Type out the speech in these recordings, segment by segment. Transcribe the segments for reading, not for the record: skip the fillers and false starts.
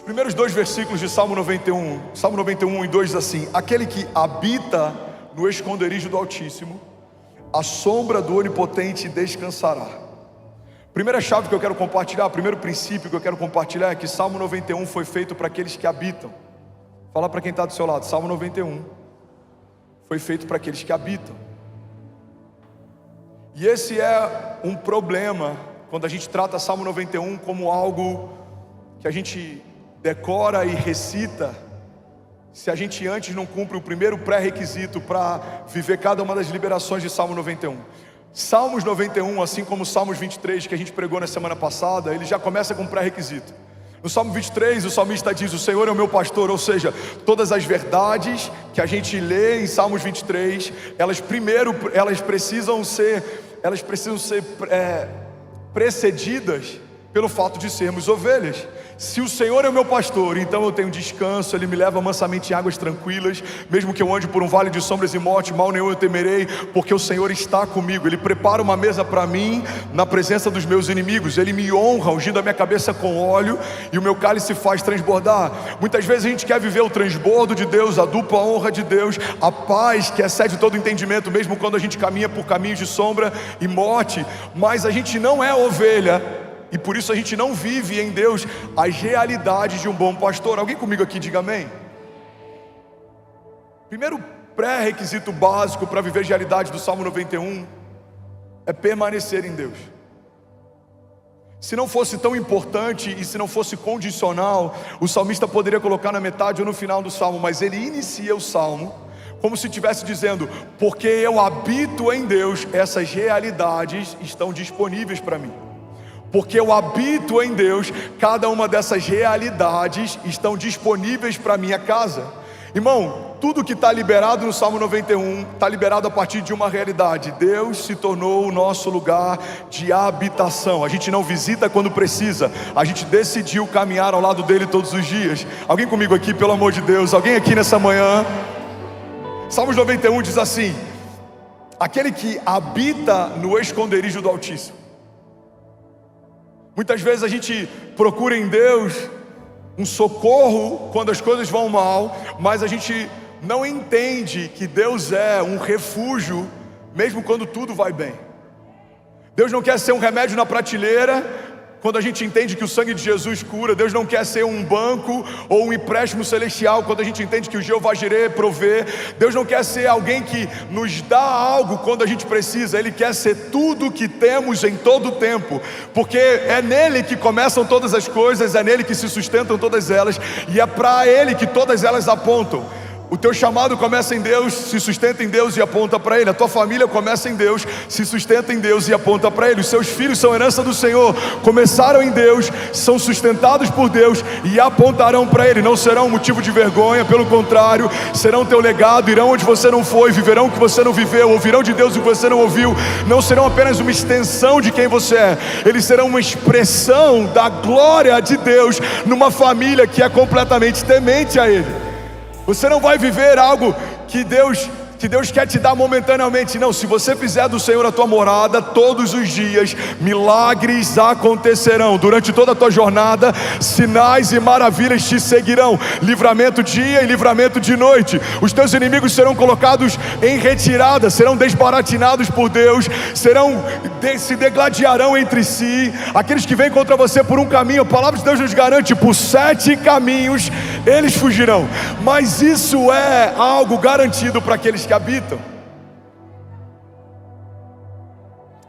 Primeiros dois versículos de Salmo 91. Salmo 91 e 2 diz assim: aquele que habita no esconderijo do Altíssimo, a sombra do Onipotente descansará. Primeira chave que eu quero compartilhar, primeiro princípio que eu quero compartilhar é que Salmo 91 foi feito para aqueles que habitam. Fala para quem está do seu lado, Salmo 91 foi feito para aqueles que habitam. E esse é um problema quando a gente trata Salmo 91 como algo que a gente decora e recita, se a gente antes não cumpre o primeiro pré-requisito para viver cada uma das liberações de Salmo 91. Salmos 91, assim como Salmos 23, que a gente pregou na semana passada, ele já começa com um pré-requisito. No Salmo 23, o salmista diz: o Senhor é o meu pastor, ou seja, todas as verdades que a gente lê em Salmos 23, elas precisam ser precedidas pelo fato de sermos ovelhas. Se o Senhor é o meu pastor, então eu tenho descanso, Ele me leva mansamente em águas tranquilas. Mesmo que eu ande por um vale de sombras e morte, mal nenhum eu temerei, porque o Senhor está comigo. Ele prepara uma mesa para mim na presença dos meus inimigos. Ele me honra, ungindo a minha cabeça com óleo, e o meu cálice faz transbordar. Muitas vezes a gente quer viver o transbordo de Deus, a dupla honra de Deus, a paz que excede todo entendimento, mesmo quando a gente caminha por caminhos de sombra e morte. Mas a gente não é ovelha, e por isso a gente não vive em Deus as realidades de um bom pastor. Alguém comigo aqui diga amém? Primeiro pré-requisito básico para viver as realidades do Salmo 91 é permanecer em Deus. Se não fosse tão importante e se não fosse condicional, o salmista poderia colocar na metade ou no final do salmo, mas ele inicia o salmo como se estivesse dizendo: porque eu habito em Deus, essas realidades estão disponíveis para mim. Porque eu habito em Deus, cada uma dessas realidades estão disponíveis para a minha casa. Irmão, tudo que está liberado no Salmo 91 está liberado a partir de uma realidade: Deus se tornou o nosso lugar de habitação. A gente não visita quando precisa, a gente decidiu caminhar ao lado dele todos os dias. Alguém comigo aqui, pelo amor de Deus? Alguém aqui nessa manhã? Salmos 91 diz assim: aquele que habita no esconderijo do Altíssimo. Muitas vezes a gente procura em Deus um socorro quando as coisas vão mal, mas a gente não entende que Deus é um refúgio mesmo quando tudo vai bem. Deus não quer ser um remédio na prateleira quando a gente entende que o sangue de Jesus cura. Deus não quer ser um banco ou um empréstimo celestial quando a gente entende que o Jeová Jireh provê. Deus não quer ser alguém que nos dá algo quando a gente precisa. Ele quer ser tudo que temos em todo o tempo, porque é nele que começam todas as coisas, é nele que se sustentam todas elas, e é para ele que todas elas apontam. O teu chamado começa em Deus, se sustenta em Deus e aponta para Ele. A tua família começa em Deus, se sustenta em Deus e aponta para Ele. Os seus filhos são herança do Senhor, começaram em Deus, são sustentados por Deus e apontarão para Ele. Não serão motivo de vergonha, pelo contrário, serão teu legado, irão onde você não foi, viverão o que você não viveu, ouvirão de Deus o que você não ouviu. Não serão apenas uma extensão de quem você é, eles serão uma expressão da glória de Deus numa família que é completamente temente a Ele. Você não vai viver algo que Deus quer te dar momentaneamente. Não, se você fizer do Senhor a tua morada todos os dias, milagres acontecerão. Durante toda a tua jornada, sinais e maravilhas te seguirão. Livramento dia e livramento de noite. Os teus inimigos serão colocados em retirada, serão desbaratinados por Deus, se degladiarão entre si. Aqueles que vêm contra você por um caminho, a palavra de Deus nos garante: por 7 caminhos eles fugirão. Mas isso é algo garantido para aqueles que habitam.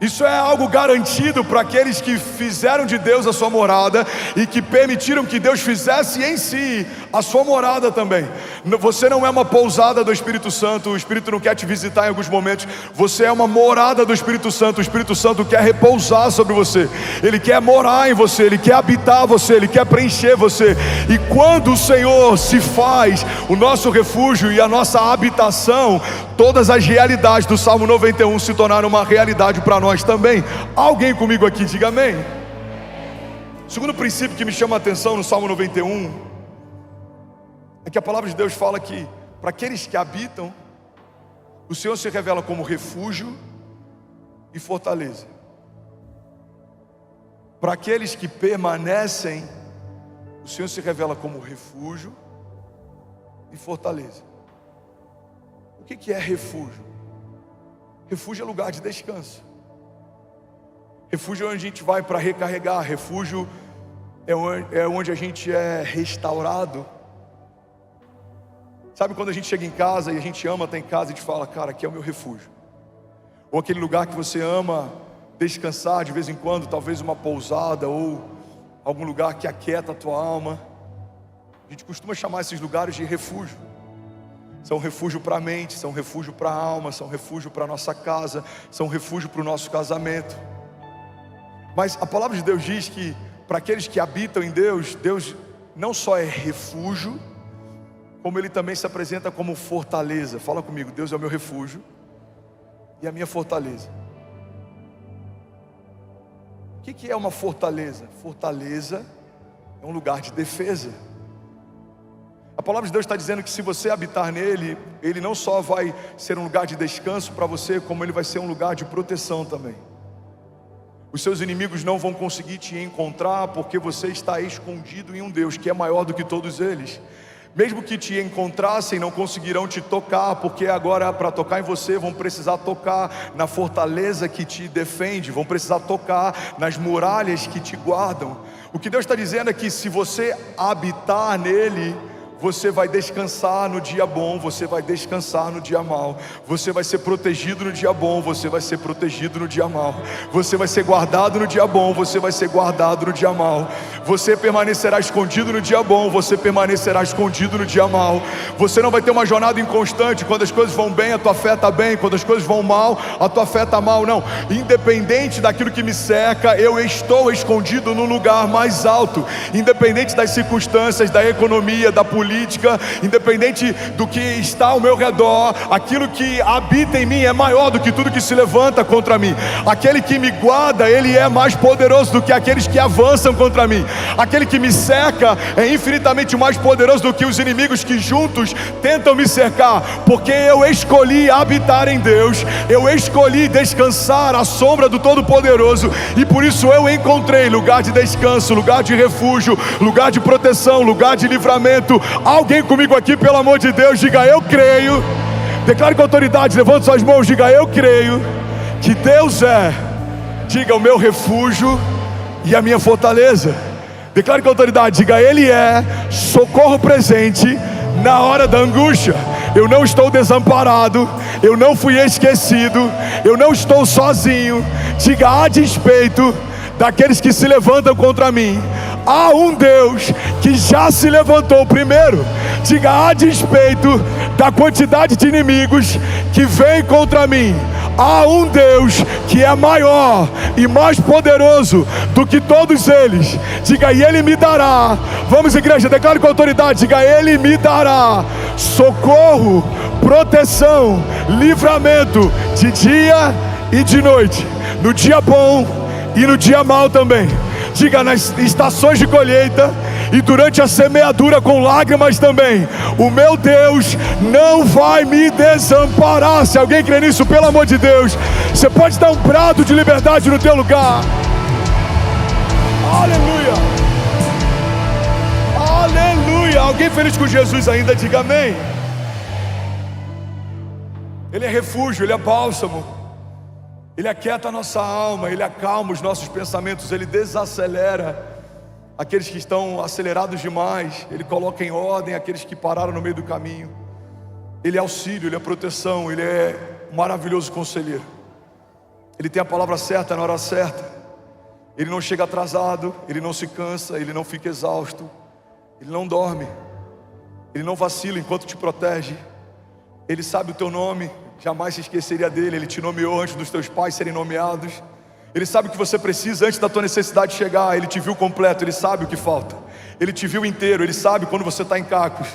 Isso é algo garantido para aqueles que fizeram de Deus a sua morada e que permitiram que Deus fizesse em si a sua morada também. Você não é uma pousada do Espírito Santo, o Espírito não quer te visitar em alguns momentos. Você é uma morada do Espírito Santo, o Espírito Santo quer repousar sobre você. Ele quer morar em você, Ele quer habitar você, Ele quer preencher você. E quando o Senhor se faz o nosso refúgio e a nossa habitação, todas as realidades do Salmo 91 se tornaram uma realidade para nós também. Alguém comigo aqui diga amém. Segundo princípio que me chama a atenção no Salmo 91 é que a palavra de Deus fala que para aqueles que habitam, o Senhor se revela como refúgio e fortaleza. Para aqueles que permanecem, o Senhor se revela como refúgio e fortaleza. O que é refúgio? Refúgio é lugar de descanso. Refúgio é onde a gente vai para recarregar. Refúgio é onde a gente é restaurado. Sabe quando a gente chega em casa e a gente ama estar em casa e a gente fala, cara, aqui é o meu refúgio. Ou aquele lugar que você ama descansar de vez em quando, talvez uma pousada ou algum lugar que aquieta a tua alma. A gente costuma chamar esses lugares de refúgio. São refúgio para a mente, são refúgio para a alma, são refúgio para a nossa casa, são refúgio para o nosso casamento. Mas a palavra de Deus diz que para aqueles que habitam em Deus, Deus não só é refúgio, como Ele também se apresenta como fortaleza. Fala comigo, Deus é o meu refúgio e a minha fortaleza. O que é uma fortaleza? Fortaleza é um lugar de defesa. A palavra de Deus está dizendo que se você habitar nele, ele não só vai ser um lugar de descanso para você, como ele vai ser um lugar de proteção também. Os seus inimigos não vão conseguir te encontrar, porque você está escondido em um Deus que é maior do que todos eles. Mesmo que te encontrassem, não conseguirão te tocar, porque agora para tocar em você vão precisar tocar na fortaleza que te defende, vão precisar tocar nas muralhas que te guardam. O que Deus está dizendo é que se você habitar nele, você vai descansar no dia bom, você vai descansar no dia mau. Você vai ser protegido no dia bom, você vai ser protegido no dia mau. Você vai ser guardado no dia bom, você vai ser guardado no dia mau. Você permanecerá escondido no dia bom, você permanecerá escondido no dia mau. Você não vai ter uma jornada inconstante. Quando as coisas vão bem, a tua fé está bem. Quando as coisas vão mal, a tua fé está mal. Não, independente daquilo que me cerca, eu estou escondido no lugar mais alto. Independente das circunstâncias, da economia, da política, independente do que está ao meu redor, aquilo que habita em mim é maior do que tudo que se levanta contra mim. Aquele que me guarda, ele é mais poderoso do que aqueles que avançam contra mim. Aquele que me cerca é infinitamente mais poderoso do que os inimigos que juntos tentam me cercar, porque eu escolhi habitar em Deus, eu escolhi descansar à sombra do Todo-Poderoso, e por isso eu encontrei lugar de descanso, lugar de refúgio, lugar de proteção, lugar de livramento. Alguém comigo aqui, pelo amor de Deus, diga eu creio. Declare com autoridade, levante suas mãos, diga eu creio que Deus é, diga, o meu refúgio e a minha fortaleza. Declare com autoridade, diga Ele é socorro presente na hora da angústia. Eu não estou desamparado, eu não fui esquecido, eu não estou sozinho. Diga, a despeito daqueles que se levantam contra mim, há um Deus que já se levantou primeiro. Diga, a despeito da quantidade de inimigos que vem contra mim, há um Deus que é maior e mais poderoso do que todos eles. Diga, e Ele me dará, vamos igreja, declare com autoridade, diga, Ele me dará socorro, proteção, livramento de dia e de noite, no dia bom e no dia mau também. Diga, nas estações de colheita e durante a semeadura com lágrimas também, o meu Deus não vai me desamparar. Se alguém crê nisso, pelo amor de Deus, você pode dar um brado de liberdade no teu lugar. Aleluia, aleluia. Alguém feliz com Jesus ainda, diga amém. Ele é refúgio, Ele é bálsamo, Ele aquieta a nossa alma, Ele acalma os nossos pensamentos, Ele desacelera aqueles que estão acelerados demais, Ele coloca em ordem aqueles que pararam no meio do caminho. Ele é auxílio, Ele é proteção, Ele é um maravilhoso conselheiro. Ele tem a palavra certa na hora certa. Ele não chega atrasado, Ele não se cansa, Ele não fica exausto, Ele não dorme, Ele não vacila enquanto te protege. Ele sabe o teu nome, jamais se esqueceria dele. Ele te nomeou antes dos teus pais serem nomeados. Ele sabe o que você precisa antes da tua necessidade chegar. Ele te viu completo, Ele sabe o que falta. Ele te viu inteiro, Ele sabe quando você está em cacos.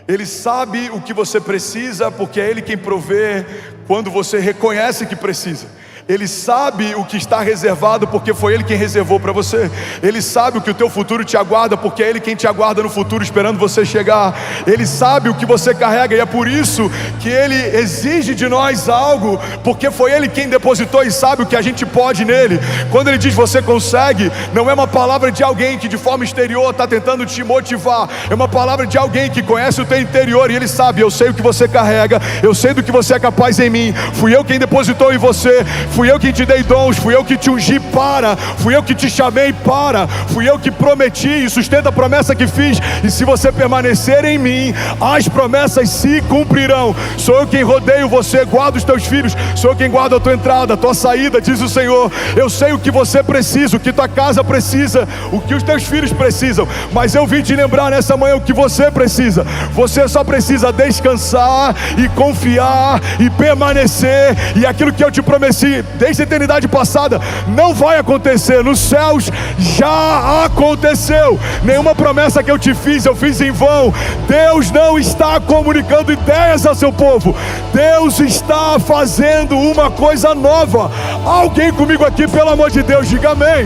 Ele sabe o que você precisa, porque é Ele quem provê quando você reconhece que precisa. Ele sabe o que está reservado, porque foi Ele quem reservou para você. Ele sabe o que o teu futuro te aguarda, porque é Ele quem te aguarda no futuro, esperando você chegar. Ele sabe o que você carrega, e é por isso que Ele exige de nós algo, porque foi Ele quem depositou e sabe o que a gente pode nele. Quando Ele diz você consegue, não é uma palavra de alguém que de forma exterior está tentando te motivar, é uma palavra de alguém que conhece o teu interior, e Ele sabe: eu sei o que você carrega, eu sei do que você é capaz em mim, fui eu quem depositou em você, fui eu quem te dei dons, fui eu que te ungi para, fui eu que te chamei para, fui eu que prometi e sustento a promessa que fiz, e se você permanecer em mim, as promessas se cumprirão. Sou eu quem rodeio você, guardo os teus filhos, sou eu quem guarda a tua entrada, a tua saída, diz o Senhor. Eu sei o que você precisa, o que tua casa precisa, o que os teus filhos precisam, mas eu vim te lembrar nessa manhã o que você precisa. Você só precisa descansar e confiar e permanecer, e aquilo que eu te prometi desde a eternidade passada não vai acontecer, nos céus já aconteceu. Nenhuma promessa que eu te fiz, eu fiz em vão. Deus não está comunicando ideias ao seu povo, Deus está fazendo uma coisa nova. Alguém comigo aqui, pelo amor de Deus, diga amém.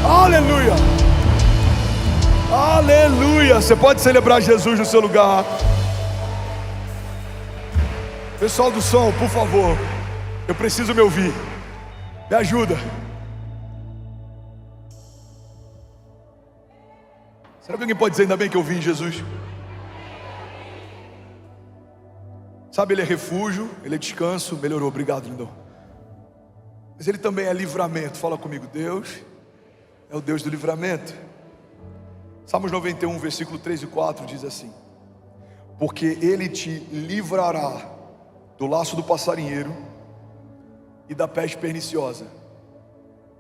Aleluia, aleluia. Você pode celebrar Jesus no seu lugar. Pessoal do som, por favor, eu preciso me ouvir, me ajuda. Será que alguém pode dizer ainda bem que eu vi em Jesus? Sabe, Ele é refúgio, Ele é descanso. Melhorou, obrigado, lindão. Mas Ele também é livramento. Fala comigo: Deus é o Deus do livramento. Salmos 91, versículo 3 e 4 diz assim: porque Ele te livrará do laço do passarinheiro e da peste perniciosa.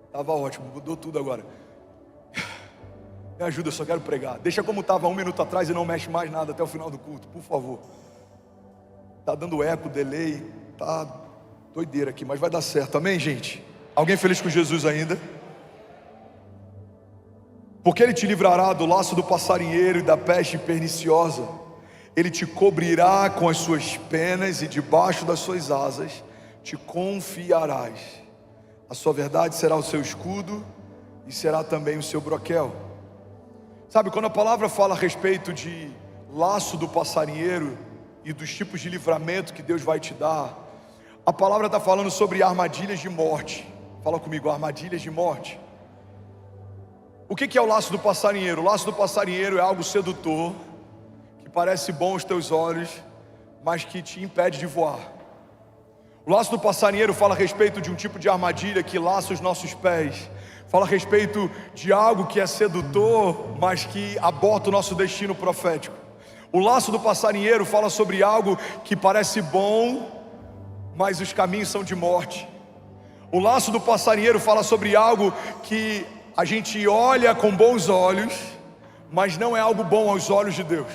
Estava ótimo, mudou tudo agora. Me ajuda, eu só quero pregar. Deixa como estava 1 minuto atrás e não mexe mais nada até o final do culto, por favor. Está dando eco, delay, tá doideira aqui, mas vai dar certo, amém, gente? Alguém feliz com Jesus ainda? Porque Ele te livrará do laço do passarinheiro e da peste perniciosa. Ele te cobrirá com as suas penas e debaixo das suas asas te confiarás. A sua verdade será o seu escudo e será também o seu broquel. Sabe, quando a palavra fala a respeito de laço do passarinheiro e dos tipos de livramento que Deus vai te dar, a palavra está falando sobre armadilhas de morte. Fala comigo: armadilhas de morte. O que é o laço do passarinheiro? O laço do passarinheiro é algo sedutor, que parece bom aos teus olhos, mas que te impede de voar. O laço do passarinheiro fala a respeito de um tipo de armadilha que laça os nossos pés. Fala a respeito de algo que é sedutor, mas que aborta o nosso destino profético. O laço do passarinheiro fala sobre algo que parece bom, mas os caminhos são de morte. O laço do passarinheiro fala sobre algo que a gente olha com bons olhos, mas não é algo bom aos olhos de Deus.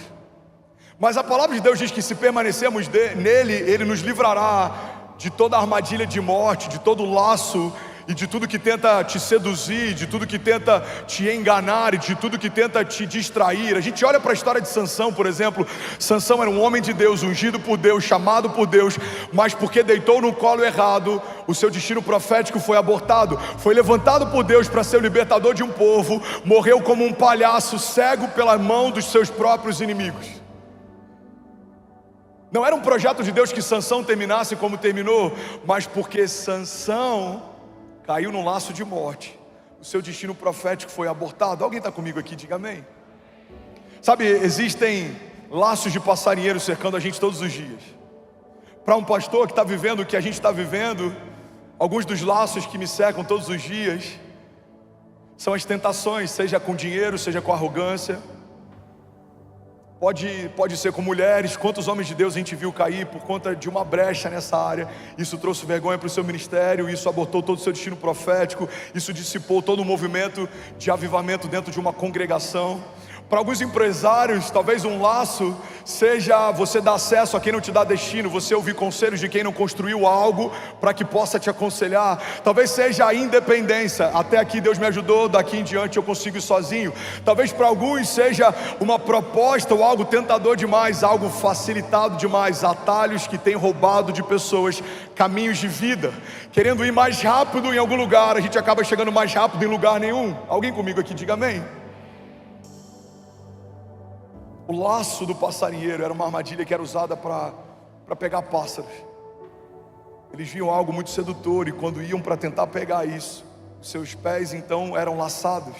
Mas a palavra de Deus diz que se permanecermos nele, Ele nos livrará de toda armadilha de morte, de todo laço e de tudo que tenta te seduzir, de tudo que tenta te enganar e de tudo que tenta te distrair. A gente olha para a história de Sansão, por exemplo. Sansão era um homem de Deus, ungido por Deus, chamado por Deus, mas porque deitou no colo errado, o seu destino profético foi abortado. Foi levantado por Deus para ser o libertador de um povo, morreu como um palhaço, cego pela mão dos seus próprios inimigos. Não era um projeto de Deus que Sansão terminasse como terminou, mas porque Sansão caiu num laço de morte, o seu destino profético foi abortado. Alguém está comigo aqui? Diga amém. Sabe, existem laços de passarinheiro cercando a gente todos os dias. Para um pastor que está vivendo o que a gente está vivendo, alguns dos laços que me cercam todos os dias são as tentações, seja com dinheiro, seja com arrogância. Pode ser com mulheres. Quantos homens de Deus a gente viu cair por conta de uma brecha nessa área? Isso trouxe vergonha para o seu ministério, isso abortou todo o seu destino profético, isso dissipou todo o movimento de avivamento dentro de uma congregação. Para alguns empresários, talvez um laço seja você dar acesso a quem não te dá destino, você ouvir conselhos de quem não construiu algo para que possa te aconselhar. Talvez seja a independência. Até aqui Deus me ajudou, daqui em diante eu consigo ir sozinho. Talvez para alguns seja uma proposta ou algo tentador demais, algo facilitado demais, atalhos que têm roubado de pessoas caminhos de vida. Querendo ir mais rápido em algum lugar, a gente acaba chegando mais rápido em lugar nenhum. Alguém comigo aqui, diga amém. O laço do passarinheiro era uma armadilha que era usada para pegar pássaros. Eles viam algo muito sedutor e quando iam para tentar pegar isso, seus pés então eram laçados.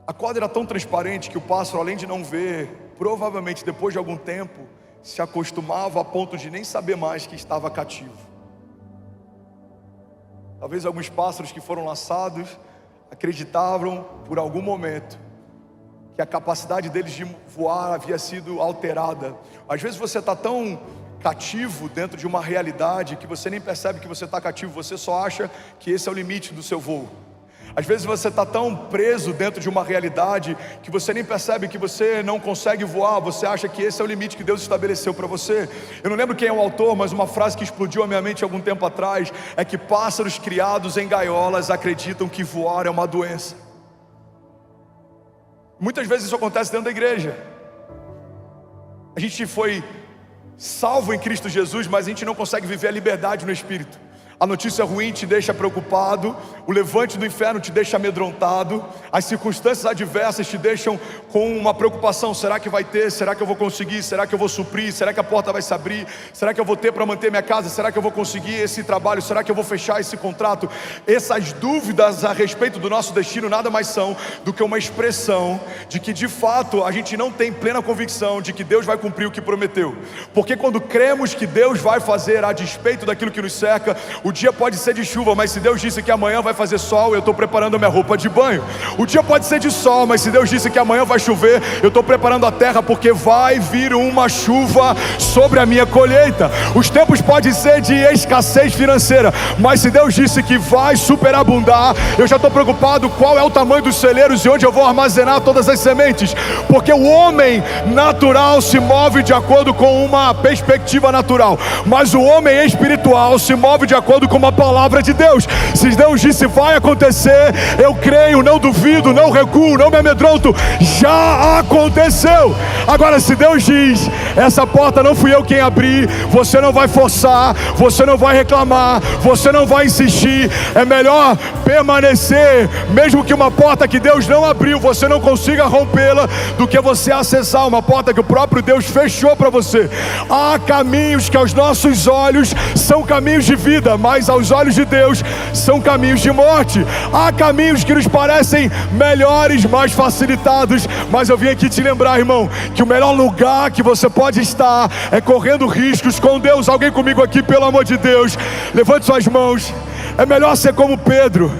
A corda era tão transparente que o pássaro, além de não ver, provavelmente depois de algum tempo, se acostumava a ponto de nem saber mais que estava cativo. Talvez alguns pássaros que foram laçados acreditavam por algum momento que a capacidade deles de voar havia sido alterada. Às vezes você está tão cativo dentro de uma realidade que você nem percebe que você está cativo, você só acha que esse é o limite do seu voo. Às vezes você está tão preso dentro de uma realidade que você nem percebe que você não consegue voar, você acha que esse é o limite que Deus estabeleceu para você. Eu não lembro quem é o autor, mas uma frase que explodiu a minha mente algum tempo atrás é que pássaros criados em gaiolas acreditam que voar é uma doença. Muitas vezes isso acontece dentro da igreja. A gente foi salvo em Cristo Jesus, mas a gente não consegue viver a liberdade no Espírito. A notícia ruim te deixa preocupado, o levante do inferno te deixa amedrontado, as circunstâncias adversas te deixam com uma preocupação: será que vai ter? Será que eu vou conseguir? Será que eu vou suprir? Será que a porta vai se abrir? Será que eu vou ter para manter minha casa? Será que eu vou conseguir esse trabalho? Será que eu vou fechar esse contrato? Essas dúvidas a respeito do nosso destino nada mais são do que uma expressão de que de fato a gente não tem plena convicção de que Deus vai cumprir o que prometeu. Porque quando cremos que Deus vai fazer a despeito daquilo que nos cerca, o dia pode ser de chuva, mas se Deus disse que amanhã vai fazer sol, eu estou preparando a minha roupa de banho. O dia pode ser de sol, mas se Deus disse que amanhã vai chover, eu estou preparando a terra, porque vai vir uma chuva sobre a minha colheita. Os tempos podem ser de escassez financeira, mas se Deus disse que vai superabundar, eu já estou preocupado qual é o tamanho dos celeiros e onde eu vou armazenar todas as sementes. Porque o homem natural se move de acordo com uma perspectiva natural, mas o homem espiritual se move de acordo com uma palavra de Deus. Se Deus disse vai acontecer, eu creio, não duvido, não recuo, não me amedronto. Já aconteceu. Agora, se Deus diz essa porta não fui eu quem abri, você não vai forçar, você não vai reclamar, você não vai insistir. É melhor permanecer, mesmo que uma porta que Deus não abriu, você não consiga rompê-la, do que você acessar uma porta que o próprio Deus fechou para você. Há caminhos que aos nossos olhos são caminhos de vida, mas aos olhos de Deus são caminhos de morte. Há caminhos que nos parecem melhores, mais facilitados, mas eu vim aqui te lembrar, irmão, que o melhor lugar que você pode estar é correndo riscos com Deus. Alguém comigo aqui, pelo amor de Deus, levante suas mãos. É melhor ser como Pedro,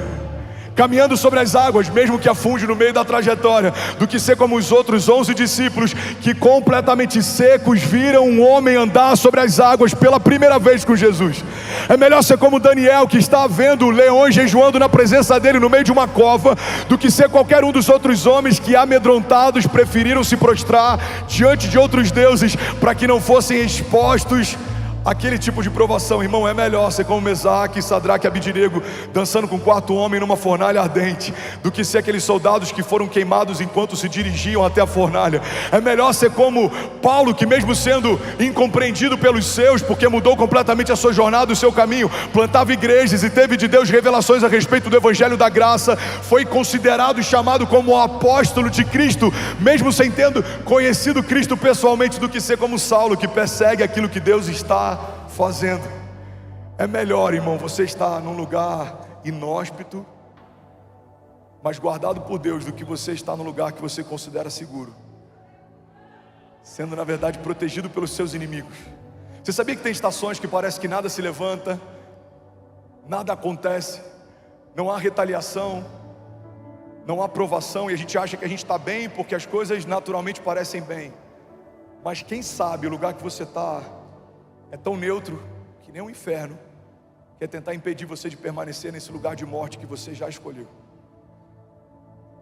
caminhando sobre as águas, mesmo que afunde no meio da trajetória, do que ser como os outros 11 discípulos que completamente secos viram um homem andar sobre as águas pela primeira vez com Jesus. É melhor ser como Daniel, que está vendo leões jejuando na presença dele no meio de uma cova, do que ser qualquer um dos outros homens que, amedrontados, preferiram se prostrar diante de outros deuses para que não fossem expostos aquele tipo de provação. Irmão, é melhor ser como Mesaque, Sadraque e Abidinego dançando com o quarto homem numa fornalha ardente, do que ser aqueles soldados que foram queimados enquanto se dirigiam até a fornalha. É melhor ser como Paulo, que mesmo sendo incompreendido pelos seus, porque mudou completamente a sua jornada, o seu caminho, plantava igrejas e teve de Deus revelações a respeito do evangelho da graça, foi considerado e chamado como o apóstolo de Cristo, mesmo sem tendo conhecido Cristo pessoalmente, do que ser como Saulo, que persegue aquilo que Deus está fazendo. É melhor, irmão, você estar num lugar inóspito, mas guardado por Deus, do que você estar num lugar que você considera seguro, sendo na verdade protegido pelos seus inimigos. Você sabia que tem estações que parece que nada se levanta, nada acontece, não há retaliação, não há provação, e a gente acha que a gente está bem porque as coisas naturalmente parecem bem, mas quem sabe o lugar que você está é tão neutro que nem o inferno quer tentar impedir você de permanecer nesse lugar de morte que você já escolheu.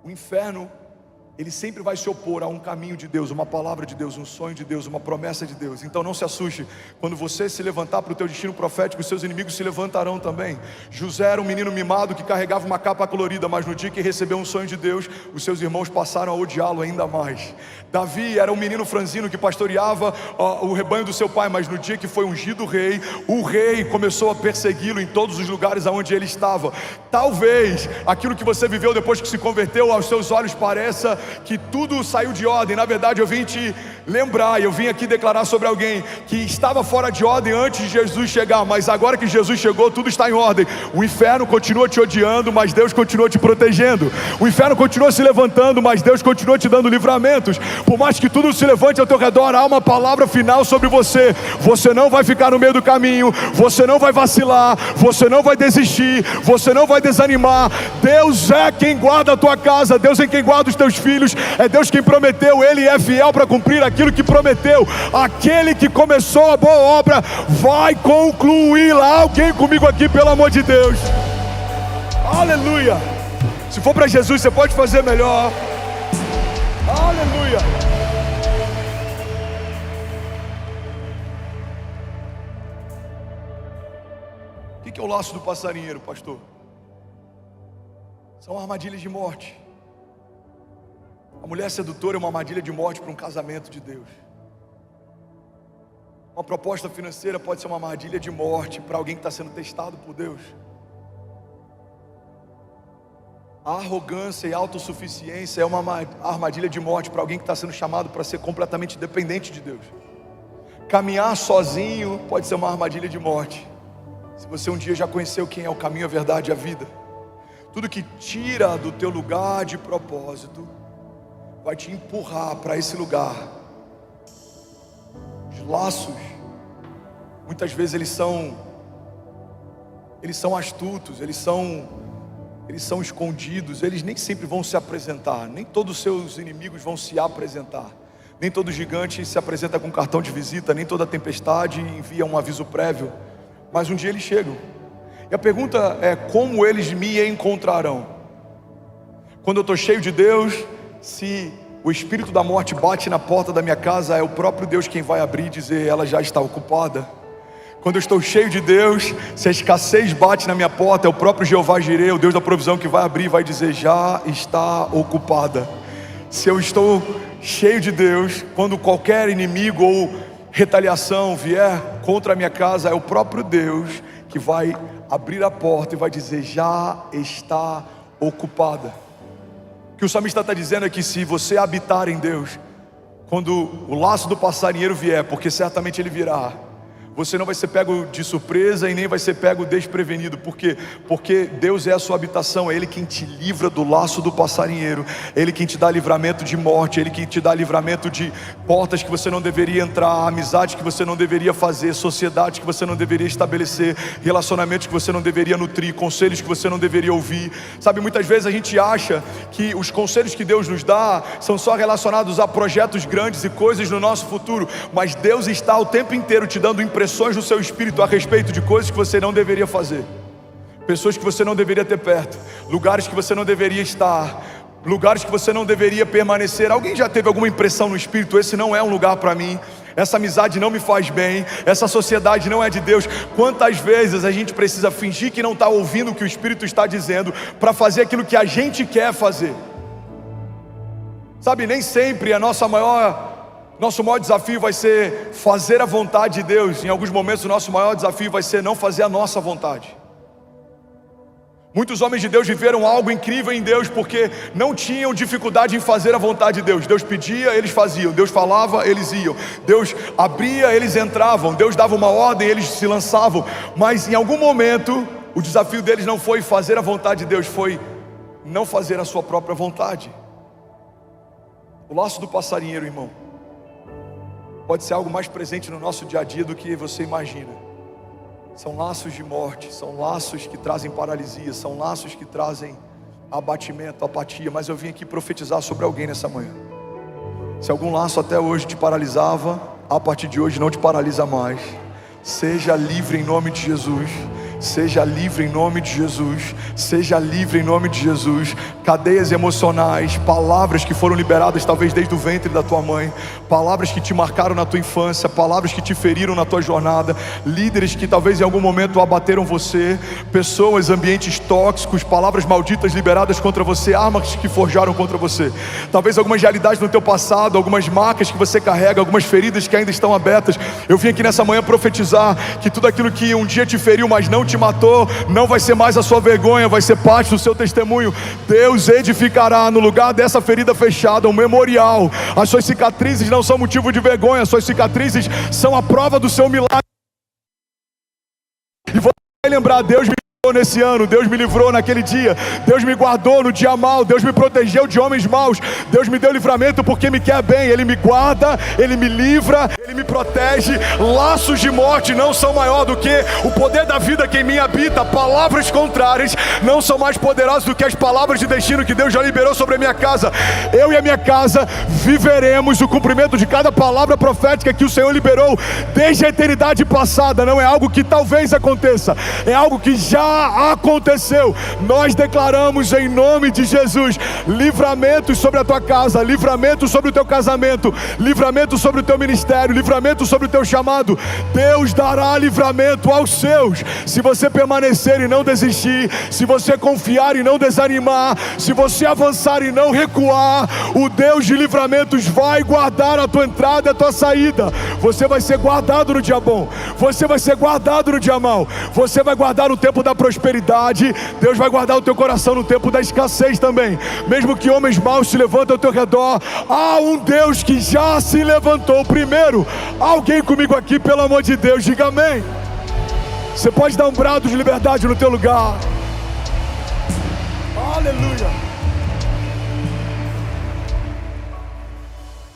O inferno ele sempre vai se opor a um caminho de Deus, uma palavra de Deus, um sonho de Deus, uma promessa de Deus. Então não se assuste, quando você se levantar para o teu destino profético, os seus inimigos se levantarão também. José era um menino mimado que carregava uma capa colorida, mas no dia que recebeu um sonho de Deus, os seus irmãos passaram a odiá-lo ainda mais. Davi era um menino franzino que pastoreava o rebanho do seu pai, mas no dia que foi ungido rei, o rei começou a persegui-lo em todos os lugares aonde ele estava. Talvez aquilo que você viveu depois que se converteu, aos seus olhos pareça que tudo saiu de ordem. Na verdade eu vim te lembrar, eu vim aqui declarar sobre alguém que estava fora de ordem antes de Jesus chegar, mas agora que Jesus chegou, tudo está em ordem. O inferno continua te odiando, mas Deus continua te protegendo. O inferno continua se levantando, mas Deus continua te dando livramentos. Por mais que tudo se levante ao teu redor, há uma palavra final sobre você. Você não vai ficar no meio do caminho, você não vai vacilar, você não vai desistir, você não vai desanimar. Deus é quem guarda a tua casa, Deus é quem guarda os teus filhos, é Deus quem prometeu, Ele é fiel para cumprir aquilo que prometeu. Aquele que começou a boa obra vai concluí-la. Alguém comigo aqui, pelo amor de Deus? Aleluia! Se for para Jesus, você pode fazer melhor. Aleluia! O que é o laço do passarinheiro, pastor? São armadilhas de morte. A mulher sedutora é uma armadilha de morte para um casamento de Deus. Uma proposta financeira pode ser uma armadilha de morte para alguém que está sendo testado por Deus. A arrogância e a autossuficiência é uma armadilha de morte para alguém que está sendo chamado para ser completamente dependente de Deus. Caminhar sozinho pode ser uma armadilha de morte. Se você um dia já conheceu quem é o caminho, a verdade e a vida, tudo que tira do teu lugar de propósito vai te empurrar para esse lugar. Os laços, muitas vezes eles são astutos, eles são escondidos, eles nem sempre vão se apresentar, nem todos os seus inimigos vão se apresentar, nem todo gigante se apresenta com cartão de visita, nem toda tempestade envia um aviso prévio, mas um dia eles chegam. E a pergunta é: como eles me encontrarão? Quando eu estou cheio de Deus, se o espírito da morte bate na porta da minha casa, é o próprio Deus quem vai abrir e dizer: ela já está ocupada. Quando eu estou cheio de Deus, se a escassez bate na minha porta, é o próprio Jeová Jireh, o Deus da provisão, que vai abrir e vai dizer: já está ocupada. Se eu estou cheio de Deus, quando qualquer inimigo ou retaliação vier contra a minha casa, é o próprio Deus que vai abrir a porta e vai dizer: já está ocupada. O que o salmista está dizendo é que se você habitar em Deus, quando o laço do passarinheiro vier, porque certamente ele virá, você não vai ser pego de surpresa e nem vai ser pego desprevenido. Por quê? Porque Deus é a sua habitação, é Ele quem te livra do laço do passarinheiro, é Ele quem te dá livramento de morte, é Ele quem te dá livramento de portas que você não deveria entrar, amizades que você não deveria fazer, sociedades que você não deveria estabelecer, relacionamentos que você não deveria nutrir, conselhos que você não deveria ouvir. Sabe, muitas vezes a gente acha que os conselhos que Deus nos dá são só relacionados a projetos grandes e coisas no nosso futuro, mas Deus está o tempo inteiro te dando impressões no seu espírito a respeito de coisas que você não deveria fazer, pessoas que você não deveria ter perto, lugares que você não deveria estar, lugares que você não deveria permanecer. Alguém já teve alguma impressão no espírito: esse não é um lugar para mim, essa amizade não me faz bem, essa sociedade não é de Deus? Quantas vezes a gente precisa fingir que não está ouvindo o que o Espírito está dizendo para fazer aquilo que a gente quer fazer? Sabe, nem sempre nosso maior desafio vai ser fazer a vontade de Deus. Em alguns momentos o nosso maior desafio vai ser não fazer a nossa vontade. Muitos homens de Deus viveram algo incrível em Deus porque não tinham dificuldade em fazer a vontade de Deus. Deus pedia, eles faziam. Deus falava, eles iam. Deus abria, eles entravam. Deus dava uma ordem, eles se lançavam. Mas em algum momento o desafio deles não foi fazer a vontade de Deus, foi não fazer a sua própria vontade. O laço do passarinheiro, irmão, pode ser algo mais presente no nosso dia a dia do que você imagina. São laços de morte, são laços que trazem paralisia, são laços que trazem abatimento, apatia. Mas eu vim aqui profetizar sobre alguém nessa manhã. Se algum laço até hoje te paralisava, a partir de hoje não te paralisa mais. Seja livre em nome de Jesus. Seja livre em nome de Jesus. Seja livre em nome de Jesus. Cadeias emocionais, palavras que foram liberadas talvez desde o ventre da tua mãe, palavras que te marcaram na tua infância, palavras que te feriram na tua jornada, líderes que talvez em algum momento abateram você, pessoas, ambientes tóxicos, palavras malditas liberadas contra você, armas que forjaram contra você, talvez algumas realidades no teu passado, algumas marcas que você carrega, algumas feridas que ainda estão abertas. Eu vim aqui nessa manhã profetizar que tudo aquilo que um dia te feriu, mas não te matou, não vai ser mais a sua vergonha, vai ser parte do seu testemunho. Deus edificará no lugar dessa ferida fechada um memorial. As suas cicatrizes não são motivo de vergonha, as suas cicatrizes são a prova do seu milagre. E você vai lembrar: Deus me livrou nesse ano, Deus me livrou naquele dia, Deus me guardou no dia mau, Deus me protegeu de homens maus, Deus me deu livramento porque me quer bem. Ele me guarda, Ele me livra, Ele me protege. Laços de morte não são maior do que o poder da vida que em mim habita. Palavras contrárias não são mais poderosas do que as palavras de destino que Deus já liberou sobre a minha casa. Eu e a minha casa viveremos o cumprimento de cada palavra profética que o Senhor liberou desde a eternidade passada. Não é algo que talvez aconteça, é algo que já aconteceu. Nós declaramos em nome de Jesus livramentos sobre a tua casa, livramento sobre o teu casamento, livramento sobre o teu ministério, livramento sobre o teu chamado. Deus dará livramento aos seus, se você permanecer e não desistir, se você confiar e não desanimar, se você avançar e não recuar. O Deus de livramentos vai guardar a tua entrada e a tua saída. Você vai ser guardado no dia bom, você vai ser guardado no dia mau, você vai guardar o tempo da prosperidade. Deus vai guardar o teu coração no tempo da escassez também. Mesmo que homens maus se levantem ao teu redor, há um Deus que já se levantou primeiro. Alguém comigo aqui, pelo amor de Deus, diga amém. Você pode dar um brado de liberdade no teu lugar. Aleluia.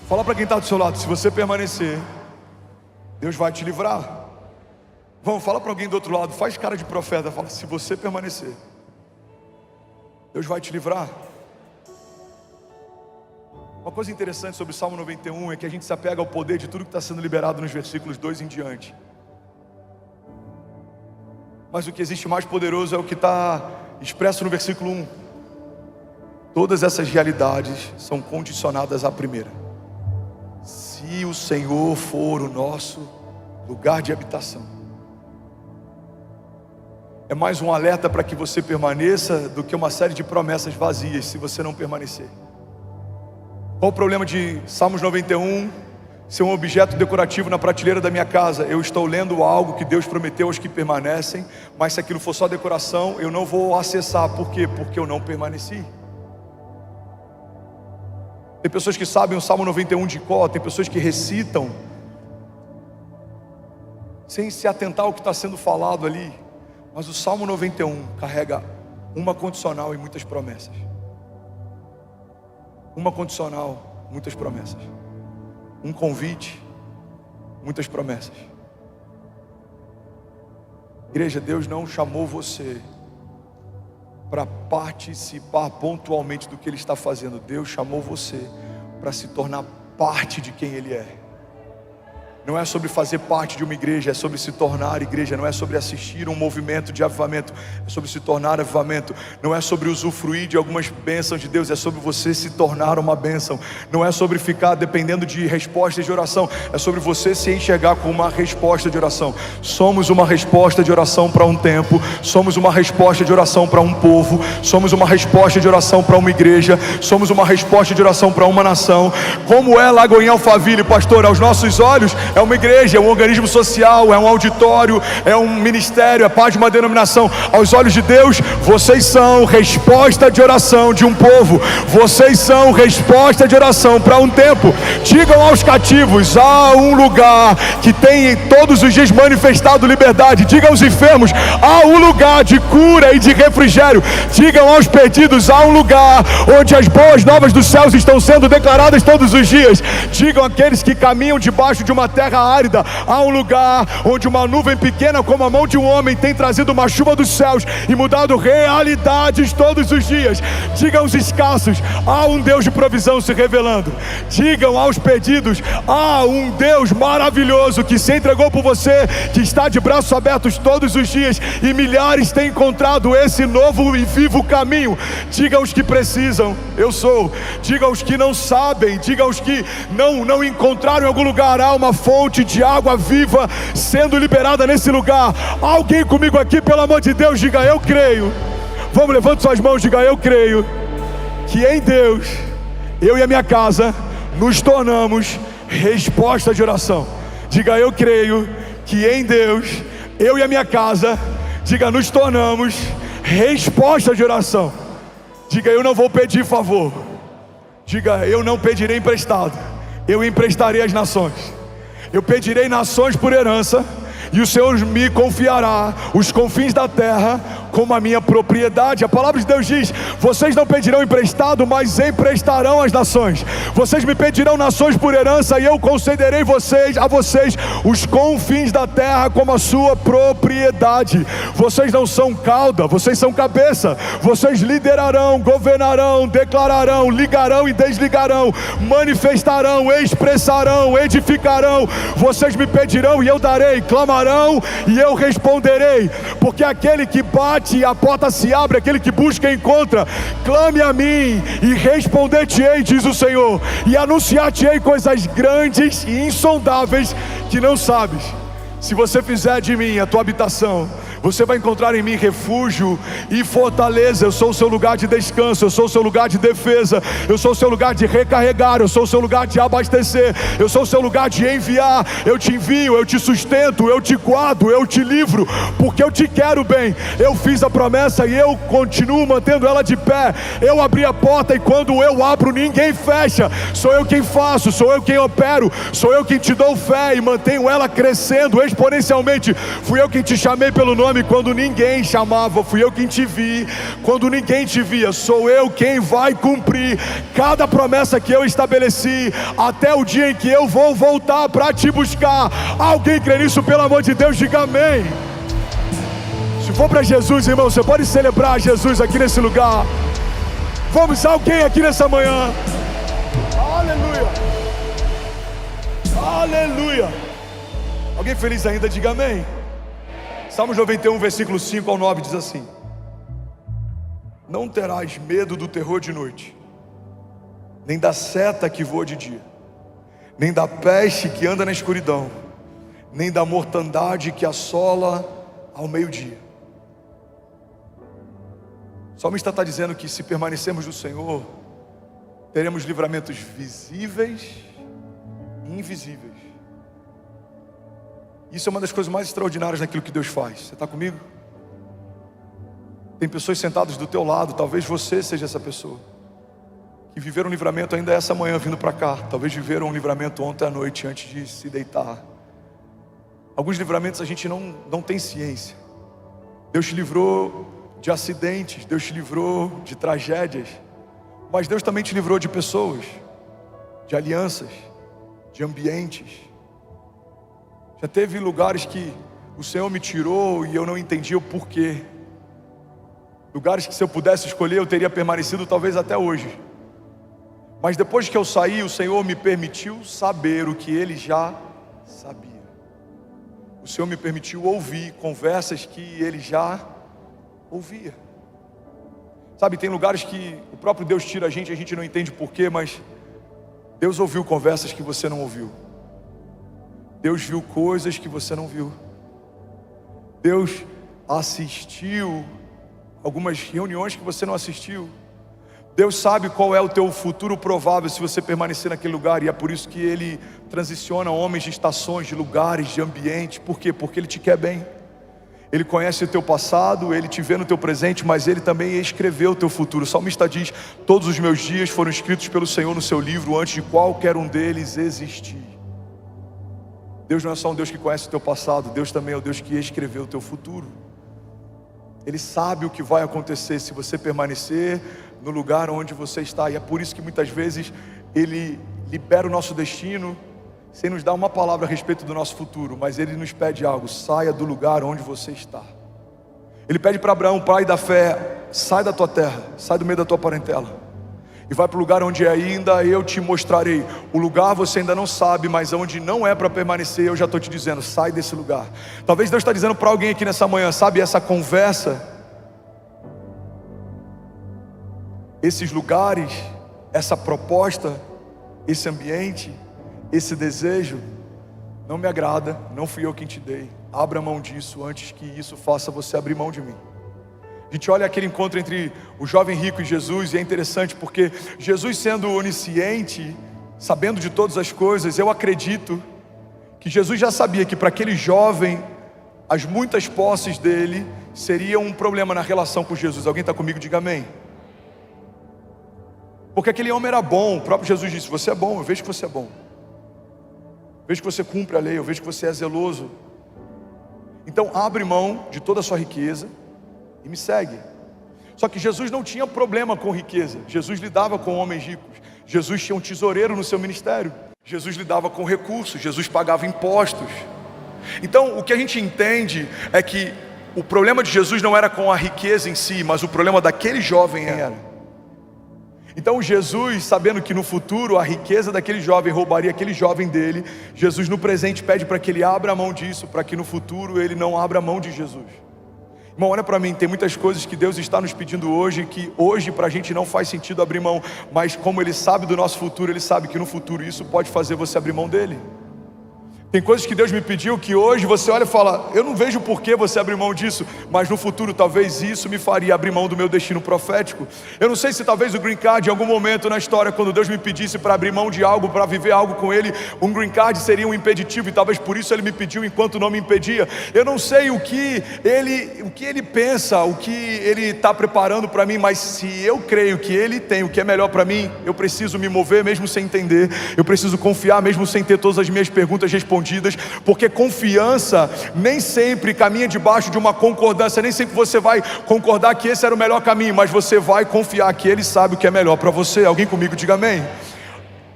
Fala para quem está do seu lado: se você permanecer, Deus vai te livrar. Vamos, fala para alguém do outro lado, faz cara de profeta, fala: se você permanecer, Deus vai te livrar. Uma coisa interessante sobre o Salmo 91 é que a gente se apega ao poder de tudo que está sendo liberado nos versículos 2 em diante. Mas o que existe mais poderoso é o que está expresso no versículo 1. Todas essas realidades são condicionadas à primeira: se o Senhor for o nosso lugar de habitação. É mais um alerta para que você permaneça do que uma série de promessas vazias se você não permanecer. Qual o problema de Salmos 91 ser um objeto decorativo na prateleira da minha casa? Eu estou lendo algo que Deus prometeu aos que permanecem, mas se aquilo for só decoração, eu não vou acessar. Por quê? Porque eu não permaneci. Tem pessoas que sabem o Salmo 91 de cor, tem pessoas que recitam sem se atentar ao que está sendo falado ali. Mas o Salmo 91 carrega uma condicional e muitas promessas. Uma condicional, muitas promessas. Um convite, muitas promessas. Igreja, Deus não chamou você para participar pontualmente do que Ele está fazendo. Deus chamou você para se tornar parte de quem Ele é. Não é sobre fazer parte de uma igreja, é sobre se tornar igreja. Não é sobre assistir um movimento de avivamento, é sobre se tornar avivamento. Não é sobre usufruir de algumas bênçãos de Deus, é sobre você se tornar uma bênção. Não é sobre ficar dependendo de respostas de oração, é sobre você se enxergar como uma resposta de oração. Somos uma resposta de oração para um tempo, somos uma resposta de oração para um povo, somos uma resposta de oração para uma igreja, somos uma resposta de oração para uma nação. Como é Lagoinha Alphaville, pastor? Aos nossos olhos é uma igreja, é um organismo social, é um auditório, é um ministério, é parte de uma denominação. Aos olhos de Deus, vocês são resposta de oração de um povo. Vocês são resposta de oração para um tempo. Digam aos cativos: há um lugar que tem todos os dias manifestado liberdade. Digam aos enfermos: há um lugar de cura e de refrigério. Digam aos perdidos: há um lugar onde as boas novas dos céus estão sendo declaradas todos os dias. Digam àqueles que caminham debaixo de uma terra terra árida, há um lugar onde uma nuvem pequena como a mão de um homem tem trazido uma chuva dos céus e mudado realidades todos os dias. Digam aos escassos, há um Deus de provisão se revelando. Digam aos perdidos, há um Deus maravilhoso que se entregou por você, que está de braços abertos todos os dias, e milhares têm encontrado esse novo e vivo caminho. Diga aos que precisam, eu sou. Diga aos que não sabem, diga aos que não encontraram em algum lugar, há uma fonte de água viva sendo liberada nesse lugar. Alguém comigo aqui, pelo amor de Deus, diga eu creio. Vamos, levante suas mãos, diga eu creio que em Deus, eu e a minha casa nos tornamos resposta de oração. Diga eu creio que em Deus, eu e a minha casa, diga, nos tornamos resposta de oração. Diga, eu não vou pedir favor. Diga, eu não pedirei emprestado, eu emprestarei às nações. Eu pedirei nações por herança, e o Senhor me confiará os confins da terra como a minha propriedade. A palavra de Deus diz: vocês não pedirão emprestado, mas emprestarão às nações. Vocês me pedirão nações por herança, e eu concederei a vocês os confins da terra como a sua propriedade. Vocês não são cauda, vocês são cabeça. Vocês liderarão, governarão, declararão, ligarão e desligarão, manifestarão, expressarão, edificarão. Vocês me pedirão e eu darei, clamarão e eu responderei, porque aquele que bate e a porta se abre, aquele que busca encontra. Clame a mim e responder-te-ei, diz o Senhor, e anunciar-te-ei coisas grandes e insondáveis que não sabes. Se você fizer de mim a tua habitação, você vai encontrar em mim refúgio e fortaleza. Eu sou o seu lugar de descanso, eu sou o seu lugar de defesa, eu sou o seu lugar de recarregar, eu sou o seu lugar de abastecer, eu sou o seu lugar de enviar. Eu te envio, eu te sustento, eu te guardo, eu te livro, porque eu te quero bem. Eu fiz a promessa e eu continuo mantendo ela de pé. Eu abri a porta e quando eu abro ninguém fecha. Sou eu quem faço, sou eu quem opero, sou eu quem te dou fé e mantenho ela crescendo exponencialmente. Fui eu quem te chamei pelo nome quando ninguém chamava, fui eu quem te vi quando ninguém te via. Sou eu quem vai cumprir cada promessa que eu estabeleci, até o dia em que eu vou voltar para te buscar. Alguém crê nisso, pelo amor de Deus, diga amém. Se for para Jesus, irmão, você pode celebrar Jesus aqui nesse lugar. Vamos, alguém aqui nessa manhã. Aleluia, aleluia. Alguém feliz ainda, diga amém. Salmos 91, versículo 5 ao 9 diz assim: não terás medo do terror de noite, nem da seta que voa de dia, nem da peste que anda na escuridão, nem da mortandade que assola ao meio-dia. O salmista está dizendo que se permanecermos no Senhor, teremos livramentos visíveis e invisíveis. Isso é uma das coisas mais extraordinárias naquilo que Deus faz. Você está comigo? Tem pessoas sentadas do teu lado, talvez você seja essa pessoa, que viveram um livramento ainda essa manhã vindo para cá. Talvez viveram um livramento ontem à noite antes de se deitar. Alguns livramentos a gente não tem ciência. Deus te livrou de acidentes, Deus te livrou de tragédias, mas Deus também te livrou de pessoas, de alianças, de ambientes. Já teve lugares que o Senhor me tirou e eu não entendi o porquê. Lugares que se eu pudesse escolher eu teria permanecido talvez até hoje. Mas depois que eu saí, o Senhor me permitiu saber o que Ele já sabia. O Senhor me permitiu ouvir conversas que Ele já ouvia. Sabe, tem lugares que o próprio Deus tira a gente não entende porquê, mas Deus ouviu conversas que você não ouviu. Deus viu coisas que você não viu. Deus assistiu algumas reuniões que você não assistiu. Deus sabe qual é o teu futuro provável se você permanecer naquele lugar, e é por isso que Ele transiciona homens de estações, de lugares, de ambientes. Por quê? Porque Ele te quer bem. Ele conhece o teu passado, Ele te vê no teu presente, mas Ele também escreveu o teu futuro. O salmista diz: todos os meus dias foram escritos pelo Senhor no seu livro, antes de qualquer um deles existir. Deus não é só um Deus que conhece o teu passado, Deus também é o Deus que escreveu o teu futuro. Ele sabe o que vai acontecer se você permanecer no lugar onde você está. E é por isso que muitas vezes Ele libera o nosso destino sem nos dar uma palavra a respeito do nosso futuro, mas Ele nos pede algo: saia do lugar onde você está. Ele pede para Abraão, pai da fé: sai da tua terra, sai do meio da tua parentela e vai para o lugar onde ainda eu te mostrarei. O lugar você ainda não sabe, mas onde não é para permanecer, eu já estou te dizendo: sai desse lugar. Talvez Deus está dizendo para alguém aqui nessa manhã, sabe, essa conversa, esses lugares, essa proposta, esse ambiente, esse desejo, não me agrada, não fui eu quem te dei. Abra mão disso antes que isso faça você abrir mão de mim. A gente olha aquele encontro entre o jovem rico e Jesus, e é interessante porque Jesus, sendo onisciente, sabendo de todas as coisas, eu acredito que Jesus já sabia que para aquele jovem, as muitas posses dele seriam um problema na relação com Jesus. Alguém está comigo? Diga amém. Porque aquele homem era bom. O próprio Jesus disse: você é bom, eu vejo que você é bom, vejo que você cumpre a lei, eu vejo que você é zeloso. Então abre mão de toda a sua riqueza e me segue. Só que Jesus não tinha problema com riqueza. Jesus lidava com homens ricos. Jesus tinha um tesoureiro no seu ministério. Jesus lidava com recursos. Jesus pagava impostos. Então o que a gente entende é que o problema de Jesus não era com a riqueza em si, mas o problema daquele jovem era. Então Jesus, sabendo que no futuro a riqueza daquele jovem roubaria aquele jovem dele, Jesus no presente pede para que ele abra mão disso, para que no futuro ele não abra mão de Jesus. Irmão, olha para mim, tem muitas coisas que Deus está nos pedindo hoje, que hoje para a gente não faz sentido abrir mão, mas como Ele sabe do nosso futuro, Ele sabe que no futuro isso pode fazer você abrir mão dele. Tem coisas que Deus me pediu que hoje você olha e fala: eu não vejo por que você abrir mão disso, mas no futuro talvez isso me faria abrir mão do meu destino profético. Eu não sei se talvez o green card, em algum momento na história, quando Deus me pedisse para abrir mão de algo, para viver algo com Ele, um green card seria um impeditivo, e talvez por isso Ele me pediu enquanto não me impedia. Eu não sei o que Ele pensa, o que Ele está preparando para mim, mas se eu creio que Ele tem o que é melhor para mim, eu preciso me mover mesmo sem entender, eu preciso confiar mesmo sem ter todas as minhas perguntas respondidas, porque confiança nem sempre caminha debaixo de uma concordância. Nem sempre você vai concordar que esse era o melhor caminho, mas você vai confiar que Ele sabe o que é melhor para você. Alguém comigo? Diga amém.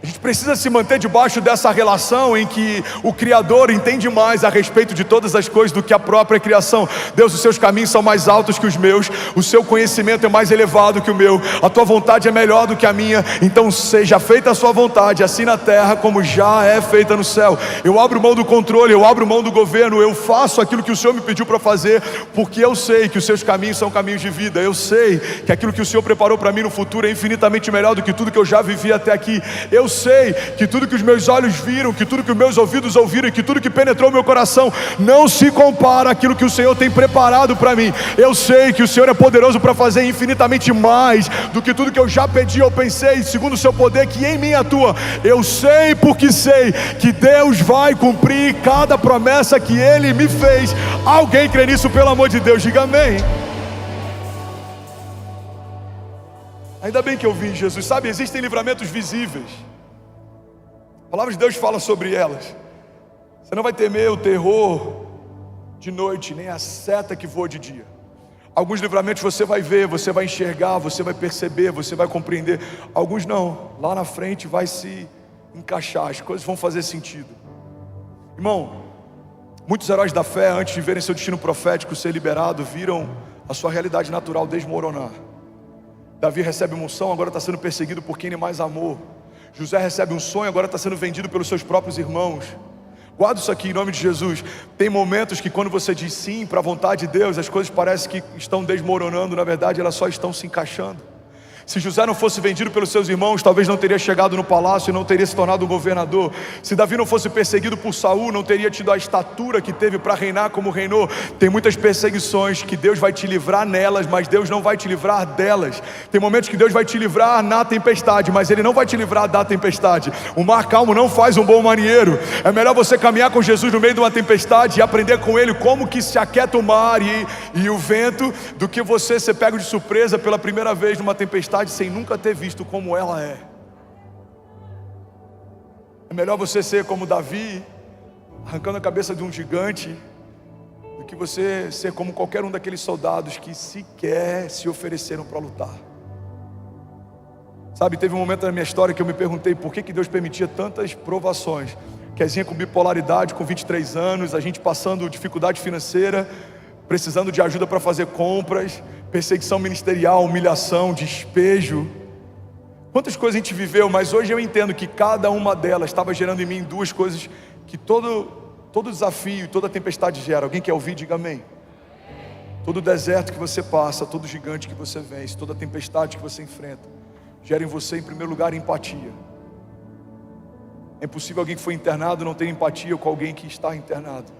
A gente precisa se manter debaixo dessa relação em que o Criador entende mais a respeito de todas as coisas do que a própria criação. Deus, os seus caminhos são mais altos que os meus, o seu conhecimento é mais elevado que o meu, a tua vontade é melhor do que a minha, então seja feita a sua vontade, assim na terra como já é feita no céu. Eu abro mão do controle, eu abro mão do governo, eu faço aquilo que o Senhor me pediu para fazer, porque eu sei que os seus caminhos são caminhos de vida. Eu sei que aquilo que o Senhor preparou para mim no futuro é infinitamente melhor do que tudo que eu já vivi até aqui. Eu sei que tudo que os meus olhos viram, que tudo que os meus ouvidos ouviram, e que tudo que penetrou meu coração não se compara àquilo que o Senhor tem preparado para mim. Eu sei que o Senhor é poderoso para fazer infinitamente mais do que tudo que eu já pedi ou pensei, segundo o seu poder que em mim atua. Eu sei, porque sei que Deus vai cumprir cada promessa que Ele me fez. Alguém crê nisso, pelo amor de Deus? Diga amém. Ainda bem que eu vi Jesus. Sabe, existem livramentos visíveis. A palavra de Deus fala sobre elas. Você não vai temer o terror de noite, nem a seta que voa de dia. Alguns livramentos você vai ver, você vai enxergar, você vai perceber, você vai compreender. Alguns não, lá na frente vai se encaixar, as coisas vão fazer sentido. Irmão, muitos heróis da fé, antes de verem seu destino profético ser liberado, viram a sua realidade natural desmoronar. Davi recebe uma unção, agora está sendo perseguido por quem ele mais amou. José recebe um sonho, agora está sendo vendido pelos seus próprios irmãos. Guarda isso aqui em nome de Jesus. Tem momentos que quando você diz sim para a vontade de Deus, as coisas parecem que estão desmoronando. Na verdade, elas só estão se encaixando. Se José não fosse vendido pelos seus irmãos, talvez não teria chegado no palácio e não teria se tornado um governador. Se Davi não fosse perseguido por Saul, não teria tido a estatura que teve para reinar como reinou. Tem muitas perseguições que Deus vai te livrar nelas, mas Deus não vai te livrar delas. Tem momentos que Deus vai te livrar na tempestade, mas Ele não vai te livrar da tempestade. O mar calmo não faz um bom marinheiro. É melhor você caminhar com Jesus no meio de uma tempestade e aprender com Ele como que se aquieta o mar e o vento, do que você ser pego de surpresa pela primeira vez numa tempestade sem nunca ter visto como ela é. É melhor você ser como Davi, arrancando a cabeça de um gigante, do que você ser como qualquer um daqueles soldados que sequer se ofereceram para lutar. Sabe, teve um momento na minha história que eu me perguntei por que Deus permitia tantas provações. Kezinha com bipolaridade, com 23 anos, a gente passando dificuldade financeira, precisando de ajuda para fazer compras, perseguição ministerial, humilhação, despejo. Quantas coisas a gente viveu, mas hoje eu entendo que cada uma delas estava gerando em mim duas coisas que todo desafio, toda tempestade gera. Alguém quer ouvir? Diga amém. Todo deserto que você passa, todo gigante que você vence, toda tempestade que você enfrenta, gera em você, em primeiro lugar, empatia. É impossível alguém que foi internado não ter empatia com alguém que está internado.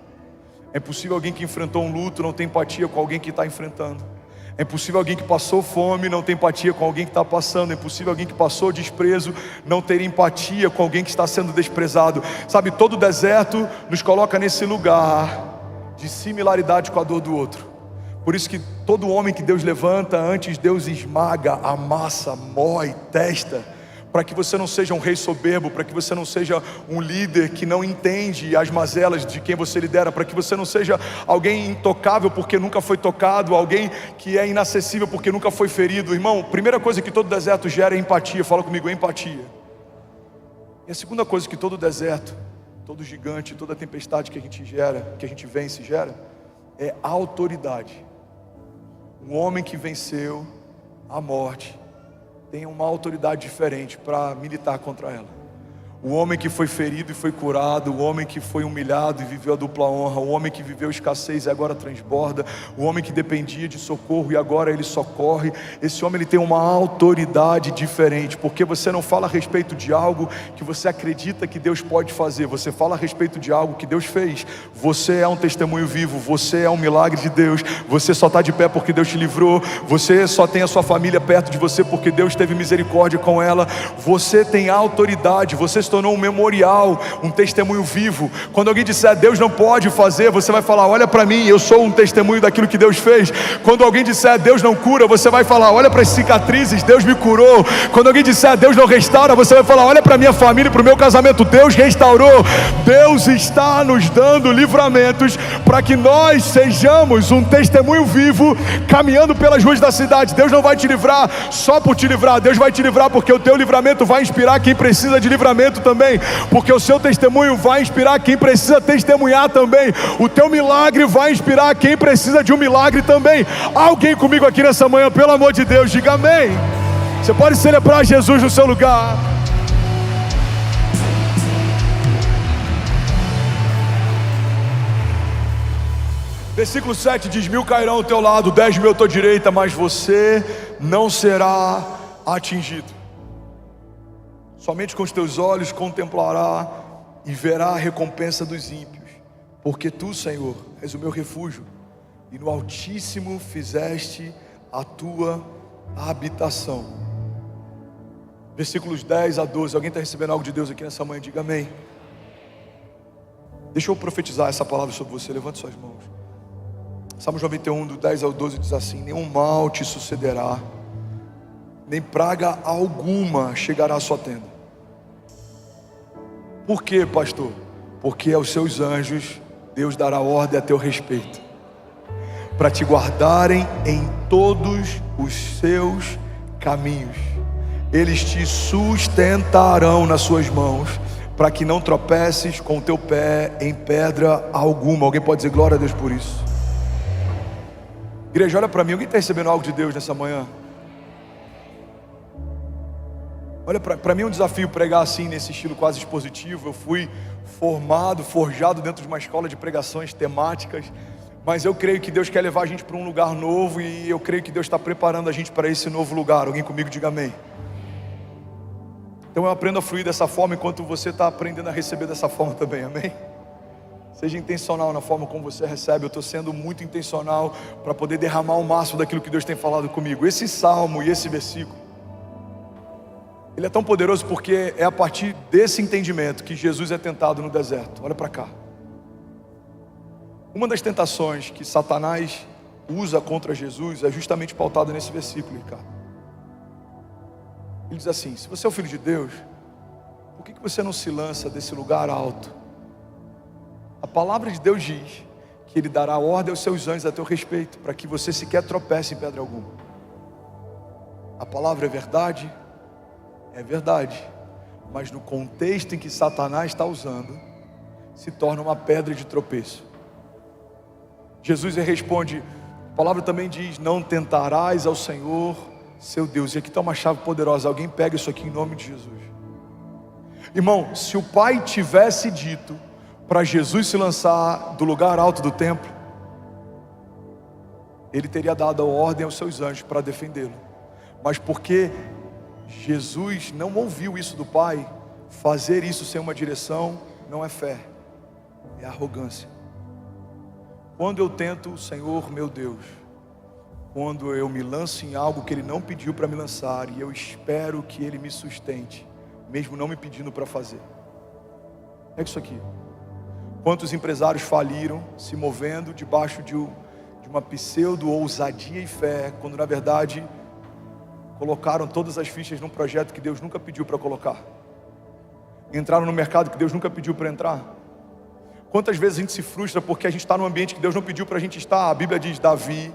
É impossível alguém que enfrentou um luto não ter empatia com alguém que está enfrentando. É impossível alguém que passou fome não ter empatia com alguém que está passando. É impossível alguém que passou desprezo não ter empatia com alguém que está sendo desprezado. Sabe, todo deserto nos coloca nesse lugar de similaridade com a dor do outro. Por isso que todo homem que Deus levanta, antes Deus esmaga, amassa, mói, testa, para que você não seja um rei soberbo, para que você não seja um líder que não entende as mazelas de quem você lidera, para que você não seja alguém intocável porque nunca foi tocado, alguém que é inacessível porque nunca foi ferido. Irmão, primeira coisa que todo deserto gera é empatia. Fala comigo, é empatia. E a segunda coisa que todo deserto, todo gigante, toda tempestade que a gente gera, que a gente vence gera, é autoridade. Um homem que venceu a morte tem uma autoridade diferente para militar contra ela. O homem que foi ferido e foi curado, o homem que foi humilhado e viveu a dupla honra, o homem que viveu escassez e agora transborda, o homem que dependia de socorro e agora ele socorre. Esse homem ele tem uma autoridade diferente, porque você não fala a respeito de algo que você acredita que Deus pode fazer, você fala a respeito de algo que Deus fez. Você é um testemunho vivo, você é um milagre de Deus, você só está de pé porque Deus te livrou, você só tem a sua família perto de você porque Deus teve misericórdia com ela. Você tem autoridade, você se tornou um memorial, um testemunho vivo. Quando alguém disser Deus não pode fazer, você vai falar, olha para mim, eu sou um testemunho daquilo que Deus fez. Quando alguém disser Deus não cura, você vai falar, olha para as cicatrizes, Deus me curou. Quando alguém disser Deus não restaura, você vai falar, olha para minha família, para o meu casamento, Deus restaurou. Deus está nos dando livramentos para que nós sejamos um testemunho vivo, caminhando pelas ruas da cidade. Deus não vai te livrar só por te livrar, Deus vai te livrar porque o teu livramento vai inspirar quem precisa de livramento também, porque o seu testemunho vai inspirar quem precisa testemunhar também. O teu milagre vai inspirar quem precisa de um milagre também. Alguém comigo aqui nessa manhã, pelo amor de Deus, diga amém. Você pode celebrar Jesus no seu lugar. Versículo 7 diz, 1000 cairão ao teu lado, 10.000 à tua direita, mas você não será atingido. Somente com os teus olhos contemplará e verá a recompensa dos ímpios, porque tu, Senhor, és o meu refúgio, e no Altíssimo fizeste a tua habitação. Versículos 10 a 12, alguém está recebendo algo de Deus aqui nessa manhã? Diga amém. Deixa eu profetizar essa palavra sobre você, levante suas mãos. Salmos 91, do 10 ao 12 diz assim, nenhum mal te sucederá, nem praga alguma chegará à sua tenda. Por quê, pastor? Porque aos seus anjos Deus dará ordem a teu respeito, para te guardarem em todos os seus caminhos. Eles te sustentarão nas suas mãos, para que não tropeces com o teu pé em pedra alguma. Alguém pode dizer glória a Deus por isso? Igreja, olha para mim, alguém está recebendo algo de Deus nessa manhã? Olha, para mim é um desafio pregar assim, nesse estilo quase expositivo. Eu fui forjado dentro de uma escola de pregações temáticas, mas eu creio que Deus quer levar a gente para um lugar novo, e eu creio que Deus está preparando a gente para esse novo lugar. Alguém comigo diga amém. Então eu aprendo a fluir dessa forma, enquanto você está aprendendo a receber dessa forma também, amém? Seja intencional na forma como você recebe. Eu estou sendo muito intencional para poder derramar o máximo daquilo que Deus tem falado comigo. Esse salmo e esse versículo, ele é tão poderoso porque é a partir desse entendimento que Jesus é tentado no deserto. Olha para cá. Uma das tentações que Satanás usa contra Jesus é justamente pautada nesse versículo, Ricardo. Ele diz assim, se você é o filho de Deus, por que você não se lança desse lugar alto? A palavra de Deus diz que Ele dará ordem aos seus anjos a teu respeito, para que você sequer tropece em pedra alguma. A palavra é verdade? É verdade, mas no contexto em que Satanás está usando, se torna uma pedra de tropeço. Jesus responde, a palavra também diz, não tentarás ao Senhor, seu Deus. E aqui está uma chave poderosa, alguém pega isso aqui em nome de Jesus. Irmão, se o Pai tivesse dito para Jesus se lançar do lugar alto do templo, Ele teria dado a ordem aos seus anjos para defendê-lo. Mas porque Jesus não ouviu isso do Pai, fazer isso sem uma direção não é fé, é arrogância. Quando eu tento, Senhor meu Deus, quando eu me lanço em algo que Ele não pediu para me lançar, e eu espero que Ele me sustente, mesmo não me pedindo para fazer. É isso aqui. Quantos empresários faliram se movendo debaixo de uma pseudo-ousadia e fé, quando na verdade colocaram todas as fichas num projeto que Deus nunca pediu para colocar, entraram no mercado que Deus nunca pediu para entrar. Quantas vezes a gente se frustra porque a gente está num ambiente que Deus não pediu para a gente estar. A Bíblia diz, Davi,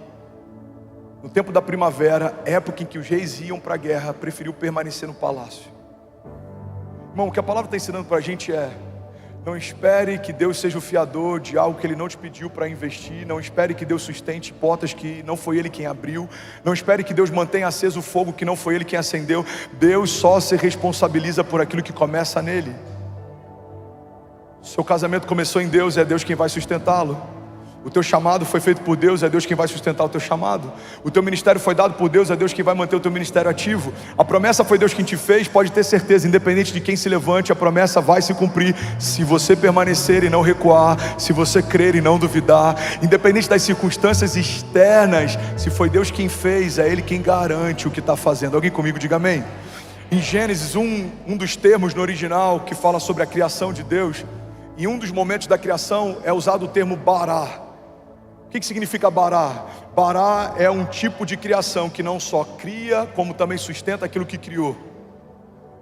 no tempo da primavera, época em que os reis iam para a guerra, preferiu permanecer no palácio. Irmão, o que a palavra está ensinando para a gente é, não espere que Deus seja o fiador de algo que Ele não te pediu para investir. Não espere que Deus sustente portas que não foi Ele quem abriu. Não espere que Deus mantenha aceso o fogo que não foi Ele quem acendeu. Deus só se responsabiliza por aquilo que começa nele. Seu casamento começou em Deus, é Deus quem vai sustentá-lo. O teu chamado foi feito por Deus, é Deus quem vai sustentar o teu chamado. O teu ministério foi dado por Deus, é Deus quem vai manter o teu ministério ativo. A promessa foi Deus quem te fez, pode ter certeza, independente de quem se levante, a promessa vai se cumprir, se você permanecer e não recuar, se você crer e não duvidar, independente das circunstâncias externas. Se foi Deus quem fez, é Ele quem garante o que está fazendo. Alguém comigo diga amém. Em Gênesis, um dos termos no original que fala sobre a criação de Deus, em um dos momentos da criação é usado o termo bará. O que significa bará? Bará é um tipo de criação que não só cria, como também sustenta aquilo que criou.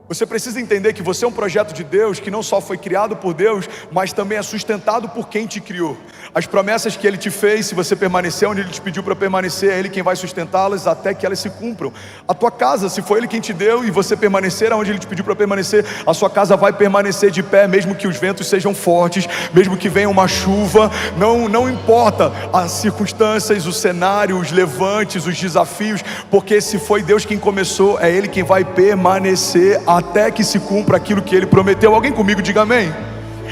Você precisa entender que você é um projeto de Deus que não só foi criado por Deus, mas também é sustentado por quem te criou. As promessas que Ele te fez, se você permanecer onde Ele te pediu para permanecer, é Ele quem vai sustentá-las até que elas se cumpram. A tua casa, se foi Ele quem te deu e você permanecer onde Ele te pediu para permanecer, a sua casa vai permanecer de pé, mesmo que os ventos sejam fortes, mesmo que venha uma chuva, não importa as circunstâncias, o cenário, os levantes, os desafios, porque se foi Deus quem começou, é Ele quem vai permanecer até que se cumpra aquilo que Ele prometeu. Alguém comigo diga amém.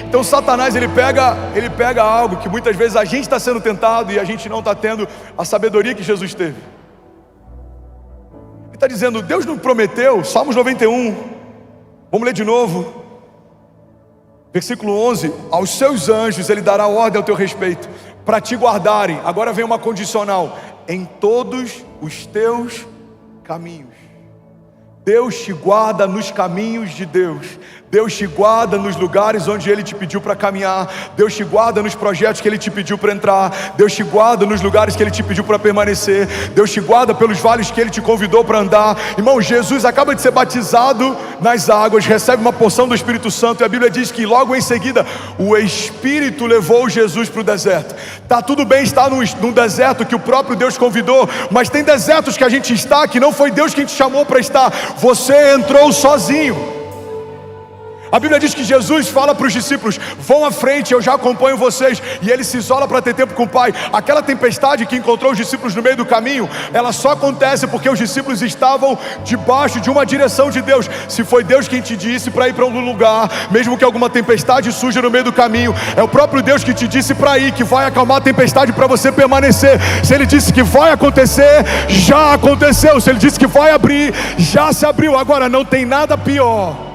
Então Satanás ele pega algo que muitas vezes a gente está sendo tentado e a gente não está tendo a sabedoria que Jesus teve. Ele está dizendo, Deus não prometeu, Salmos 91, vamos ler de novo, versículo 11, aos seus anjos Ele dará ordem ao teu respeito, para te guardarem, agora vem uma condicional, em todos os teus caminhos. Deus te guarda nos caminhos de Deus. Deus te guarda nos lugares onde Ele te pediu para caminhar. Deus te guarda nos projetos que Ele te pediu para entrar. Deus te guarda nos lugares que Ele te pediu para permanecer. Deus te guarda pelos vales que Ele te convidou para andar. Irmão, Jesus acaba de ser batizado nas águas, recebe uma porção do Espírito Santo, e a Bíblia diz que logo em seguida o Espírito levou Jesus para o deserto. Tá tudo bem estar num deserto que o próprio Deus convidou, mas tem desertos que a gente está que não foi Deus quem te chamou para estar. Você entrou sozinho. A Bíblia diz que Jesus fala para os discípulos, vão à frente, eu já acompanho vocês. E Ele se isola para ter tempo com o Pai. Aquela tempestade que encontrou os discípulos no meio do caminho, ela só acontece porque os discípulos estavam debaixo de uma direção de Deus. Se foi Deus quem te disse para ir para um lugar, mesmo que alguma tempestade surja no meio do caminho, é o próprio Deus que te disse para ir, que vai acalmar a tempestade para você permanecer. Se Ele disse que vai acontecer, já aconteceu. Se Ele disse que vai abrir, já se abriu. Agora, não tem nada pior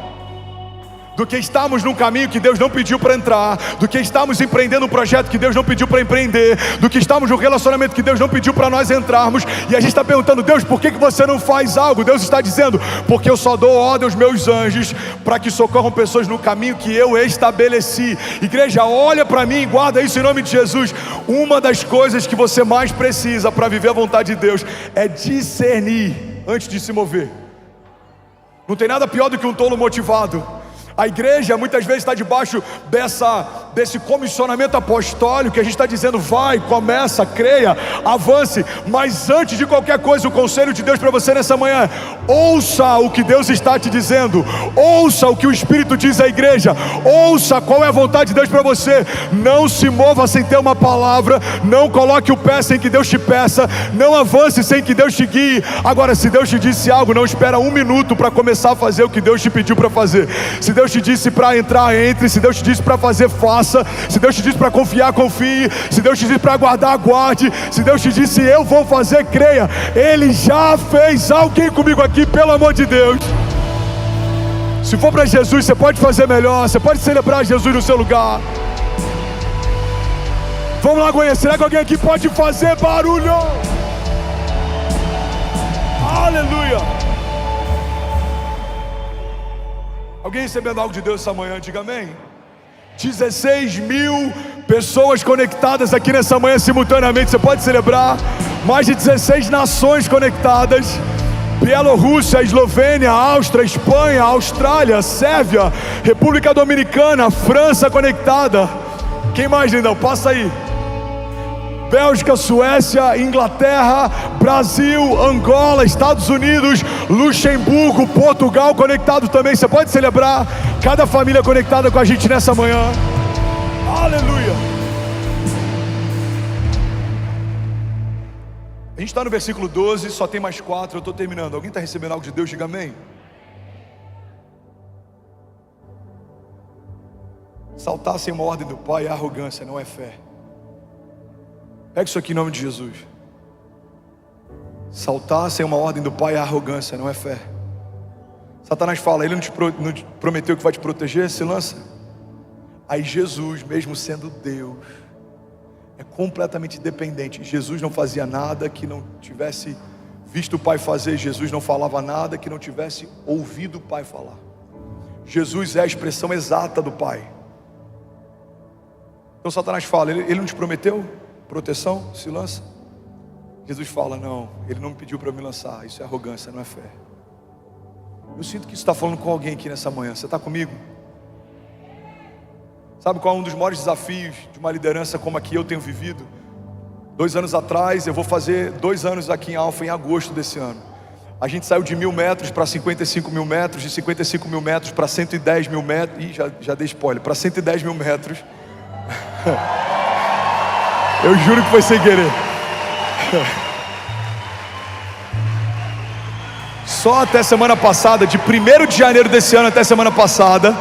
do que estarmos num caminho que Deus não pediu para entrar, do que estarmos empreendendo um projeto que Deus não pediu para empreender, do que estarmos num relacionamento que Deus não pediu para nós entrarmos, e a gente está perguntando, Deus, por que você não faz algo? Deus está dizendo, porque eu só dou ordem aos meus anjos para que socorram pessoas no caminho que eu estabeleci. Igreja, olha para mim e guarda isso em nome de Jesus. Uma das coisas que você mais precisa para viver a vontade de Deus é discernir antes de se mover. Não tem nada pior do que um tolo motivado. A igreja muitas vezes está debaixo desse comissionamento apostólico, que a gente está dizendo, vai, começa, creia, avance. Mas antes de qualquer coisa, o conselho de Deus para você nessa manhã: ouça o que Deus está te dizendo, ouça o que o Espírito diz à igreja, ouça qual é a vontade de Deus para você. Não se mova sem ter uma palavra, não coloque o pé sem que Deus te peça, não avance sem que Deus te guie. Agora, se Deus te disse algo, não espera um minuto para começar a fazer o que Deus te pediu para fazer. Se Deus te disse para entrar, entre. Se Deus te disse para fazer, faça. Se Deus te disse para confiar, confie. Se Deus te disse para aguardar, aguarde. Se Deus te disse, eu vou fazer, creia. Ele já fez. Alguém comigo aqui, pelo amor de Deus. Se for para Jesus, você pode fazer melhor. Você pode celebrar Jesus no seu lugar. Vamos lá, Goiânia. Será que alguém aqui pode fazer barulho? Aleluia. Alguém recebendo algo de Deus essa manhã, diga amém. 16 mil pessoas conectadas aqui nessa manhã simultaneamente. Você pode celebrar. Mais de 16 nações conectadas: Bielorrússia, Eslovênia, Áustria, Espanha, Austrália, Sérvia, República Dominicana, França conectada. Quem mais, lindão? Passa aí. Bélgica, Suécia, Inglaterra, Brasil, Angola, Estados Unidos, Luxemburgo, Portugal conectado também. Você pode celebrar. Cada família conectada com a gente nessa manhã. Aleluia. A gente está no versículo 12, só tem mais 4, eu estou terminando. Alguém está recebendo algo de Deus? Diga amém. Saltar sem uma ordem do Pai é arrogância, não é fé. Pega isso aqui em nome de Jesus. Saltar sem uma ordem do Pai é arrogância, não é fé. Satanás fala, ele não te prometeu que vai te proteger? Se lança. Aí Jesus, mesmo sendo Deus, é completamente dependente. Jesus não fazia nada que não tivesse visto o Pai fazer. Jesus não falava nada que não tivesse ouvido o Pai falar. Jesus é a expressão exata do Pai. Então Satanás fala, ele não te prometeu proteção? Se lança. Jesus fala, não, ele não me pediu para me lançar. Isso é arrogância, não é fé. Eu sinto que isso está falando com alguém aqui nessa manhã. Você está comigo? Sabe qual é um dos maiores desafios de uma liderança como a que eu tenho vivido? 2 anos atrás, eu vou fazer 2 anos aqui em Alfa em agosto desse ano. A gente saiu de 1.000 metros para 55 mil metros, de 55 mil metros para 110 mil metros. Ih, já dei spoiler, para 110 mil metros. Eu juro que foi sem querer. Só até semana passada, de 1º de janeiro desse ano até semana passada,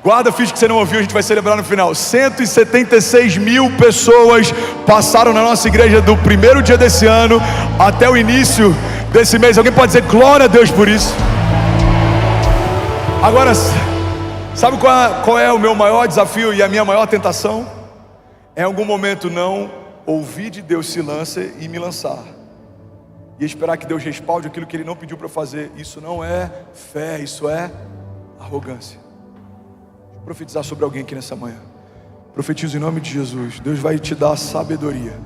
guarda a ficha que você não ouviu, a gente vai celebrar no final. 176 mil pessoas passaram na nossa igreja do 1º dia desse ano até o início desse mês. Alguém pode dizer glória a Deus por isso? Agora, sabe qual é o meu maior desafio e a minha maior tentação? Em algum momento não ouvir de Deus, se lança, e me lançar e esperar que Deus respalde aquilo que Ele não pediu para fazer. Isso não é fé, isso é arrogância. Vou profetizar sobre alguém aqui nessa manhã. Profetizo em nome de Jesus. Deus vai te dar sabedoria,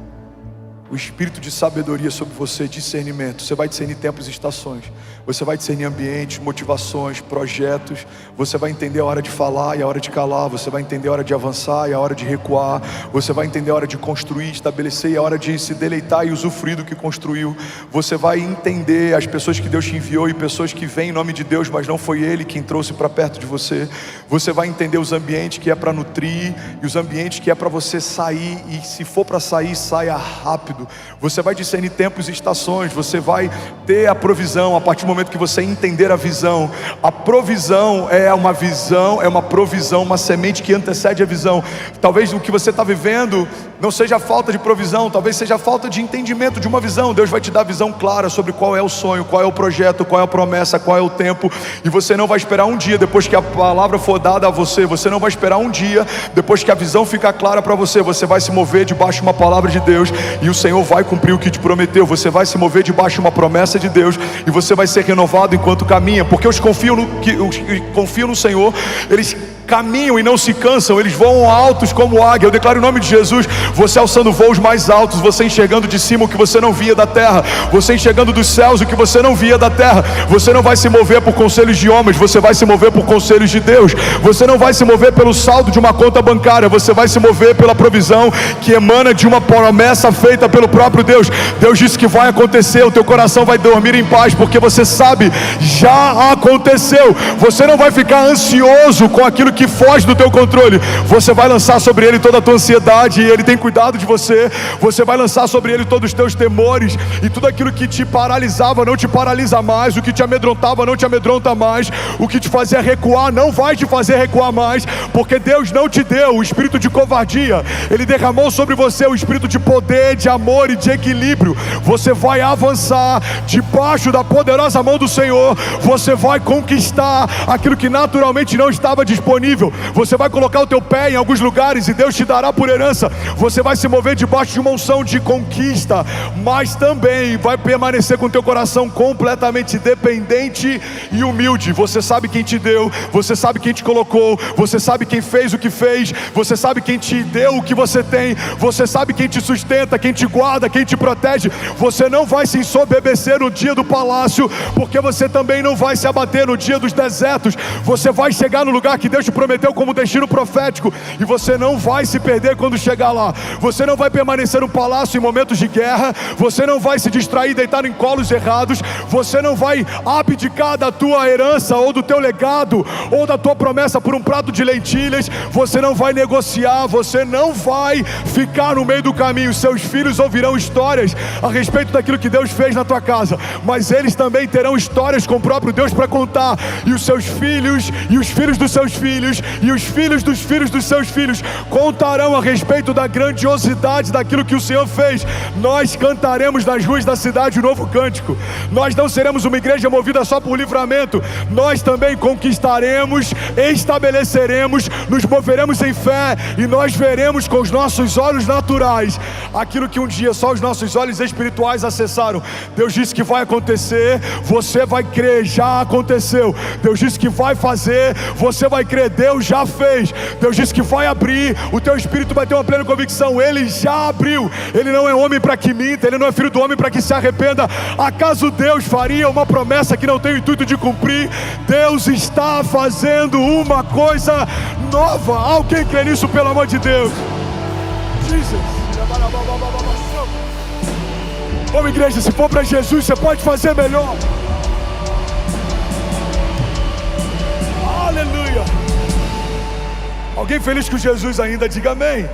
o espírito de sabedoria sobre você, discernimento. Você vai discernir tempos e estações. Você vai discernir ambientes, motivações, projetos. Você vai entender a hora de falar e a hora de calar. Você vai entender a hora de avançar e a hora de recuar. Você vai entender a hora de construir, estabelecer e a hora de se deleitar e usufruir do que construiu. Você vai entender as pessoas que Deus te enviou e pessoas que vêm em nome de Deus, mas não foi Ele quem trouxe para perto de você. Você vai entender os ambientes que é para nutrir e os ambientes que é para você sair, e se for para sair, saia rápido. Você vai discernir tempos e estações. Você vai ter a provisão a partir do momento que você entender a visão. A provisão é uma visão, é uma provisão, uma semente que antecede a visão. Talvez o que você está vivendo não seja falta de provisão, talvez seja falta de entendimento de uma visão. Deus vai te dar visão clara sobre qual é o sonho, qual é o projeto, qual é a promessa, qual é o tempo. E você não vai esperar um dia depois que a palavra for dada a você. Você não vai esperar um dia depois que a visão ficar clara para você. Você vai se mover debaixo de uma palavra de Deus, e o Senhor vai cumprir o que te prometeu. Você vai se mover debaixo de uma promessa de Deus, e você vai ser renovado enquanto caminha. Porque os que confiam no Senhor, eles caminham e não se cansam, eles voam altos como águia. Eu declaro em nome de Jesus, você alçando voos mais altos, você enxergando de cima o que você não via da terra, você enxergando dos céus o que você não via da terra. Você não vai se mover por conselhos de homens, você vai se mover por conselhos de Deus. Você não vai se mover pelo saldo de uma conta bancária, você vai se mover pela provisão que emana de uma promessa feita pelo próprio Deus. Deus disse que vai acontecer, o teu coração vai dormir em paz, porque você sabe, já aconteceu. Você não vai ficar ansioso com aquilo que foge do teu controle, você vai lançar sobre ele toda a tua ansiedade, e ele tem cuidado de você. Você vai lançar sobre ele todos os teus temores, e tudo aquilo que te paralisava não te paralisa mais, o que te amedrontava não te amedronta mais, o que te fazia recuar não vai te fazer recuar mais, porque Deus não te deu o espírito de covardia, ele derramou sobre você o espírito de poder, de amor e de equilíbrio. Você vai avançar debaixo da poderosa mão do Senhor, você vai conquistar aquilo que naturalmente não estava disponível. Você vai colocar o teu pé em alguns lugares e Deus te dará por herança. Você vai se mover debaixo de uma unção de conquista, mas também vai permanecer com o teu coração completamente dependente e humilde. Você sabe quem te deu, você sabe quem te colocou, você sabe quem fez o que fez, você sabe quem te deu o que você tem, você sabe quem te sustenta, quem te guarda, quem te protege. Você não vai se ensoberbecer no dia do palácio, porque você também não vai se abater no dia dos desertos. Você vai chegar no lugar que Deus te prometeu como destino profético, e você não vai se perder quando chegar lá. Você não vai permanecer no palácio em momentos de guerra, você não vai se distrair deitado em colos errados, você não vai abdicar da tua herança ou do teu legado ou da tua promessa por um prato de lentilhas. Você não vai negociar, você não vai ficar no meio do caminho. Seus filhos ouvirão histórias a respeito daquilo que Deus fez na tua casa, mas eles também terão histórias com o próprio Deus para contar, e os seus filhos, e os filhos dos seus filhos, e os filhos dos seus filhos contarão a respeito da grandiosidade daquilo que o Senhor fez. Nós cantaremos nas ruas da cidade um novo cântico. Nós não seremos uma igreja movida só por livramento, nós também conquistaremos, estabeleceremos, nos moveremos em fé, e nós veremos com os nossos olhos naturais aquilo que um dia só os nossos olhos espirituais acessaram. Deus disse que vai acontecer, você vai crer, já aconteceu. Deus disse que vai fazer, você vai crer, Deus já fez. Deus disse que vai abrir, o teu espírito vai ter uma plena convicção, ele já abriu. Ele não é homem para que minta, ele não é filho do homem para que se arrependa. Acaso Deus faria uma promessa que não tem o intuito de cumprir? Deus está fazendo uma coisa nova. Alguém crê nisso, pelo amor de Deus? Jesus. Vamos, igreja, se for para Jesus, você pode fazer melhor. Aleluia. Alguém feliz com Jesus ainda, diga amém.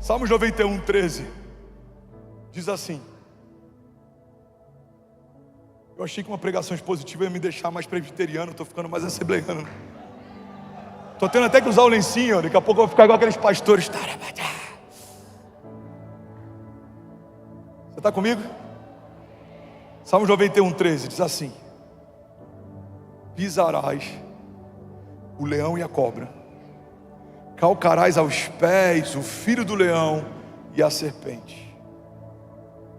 Salmos 91, 13 diz assim: eu achei que uma pregação expositiva ia me deixar mais presbiteriano, estou ficando mais assembleiano. Estou tendo até que usar o lencinho, daqui a pouco eu vou ficar igual aqueles pastores. Você está comigo? Salmos 91, 13 diz assim: pisarás o leão e a cobra, calcarás aos pés o filho do leão e a serpente.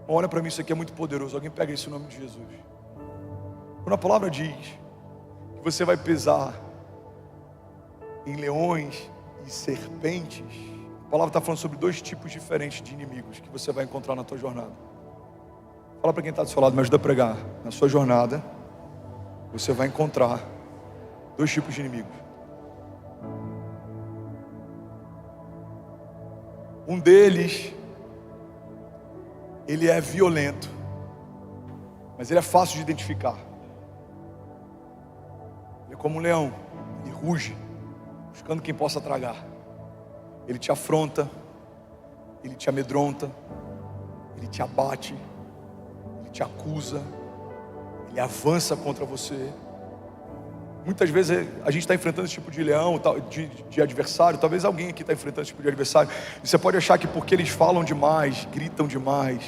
Olha para mim, isso aqui é muito poderoso. Alguém pega isso em nome de Jesus. Quando a palavra diz que você vai pisar em leões e serpentes, a palavra está falando sobre dois tipos diferentes de inimigos que você vai encontrar na tua jornada. Fala para quem está do seu lado, me ajuda a pregar. Na sua jornada, você vai encontrar dois tipos de inimigos. Um deles, ele é violento, mas ele é fácil de identificar. Ele é como um leão, ele ruge, buscando quem possa tragar. Ele te afronta, ele te amedronta, ele te abate, ele te acusa, ele avança contra você. Muitas vezes a gente está enfrentando esse tipo de leão, de adversário. Talvez alguém aqui está enfrentando esse tipo de adversário, e você pode achar que porque eles falam demais, gritam demais,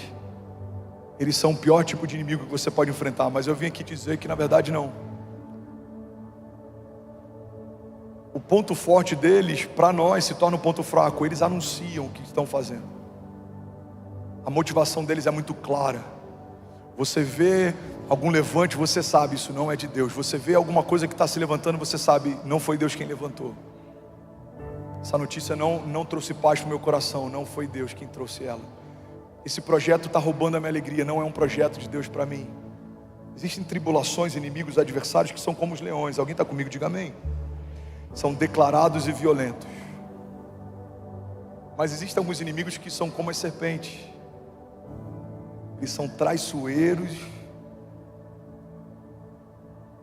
eles são o pior tipo de inimigo que você pode enfrentar. Mas eu vim aqui dizer que na verdade não. O ponto forte deles, para nós, se torna um ponto fraco. Eles anunciam o que estão fazendo. A motivação deles é muito clara. Você vê algum levante, você sabe, isso não é de Deus. Você vê alguma coisa que está se levantando, você sabe, não foi Deus quem levantou. Essa notícia não trouxe paz para o meu coração, não foi Deus quem trouxe ela. Esse projeto está roubando a minha alegria, não é um projeto de Deus para mim. Existem tribulações, inimigos, adversários que são como os leões. Alguém está comigo? Diga amém. São declarados e violentos. Mas existem alguns inimigos que são como as serpentes. Eles são traiçoeiros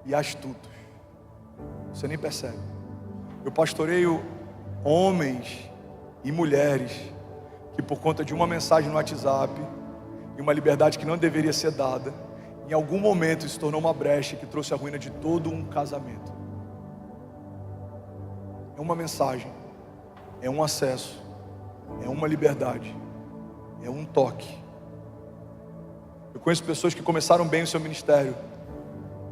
e astutos. Você nem percebe. Eu pastoreio homens e mulheres que, por conta de uma mensagem no WhatsApp e uma liberdade que não deveria ser dada, em algum momento se tornou uma brecha que trouxe a ruína de todo um casamento. É uma mensagem, é um acesso, é uma liberdade, é um toque. Eu conheço pessoas que começaram bem o seu ministério.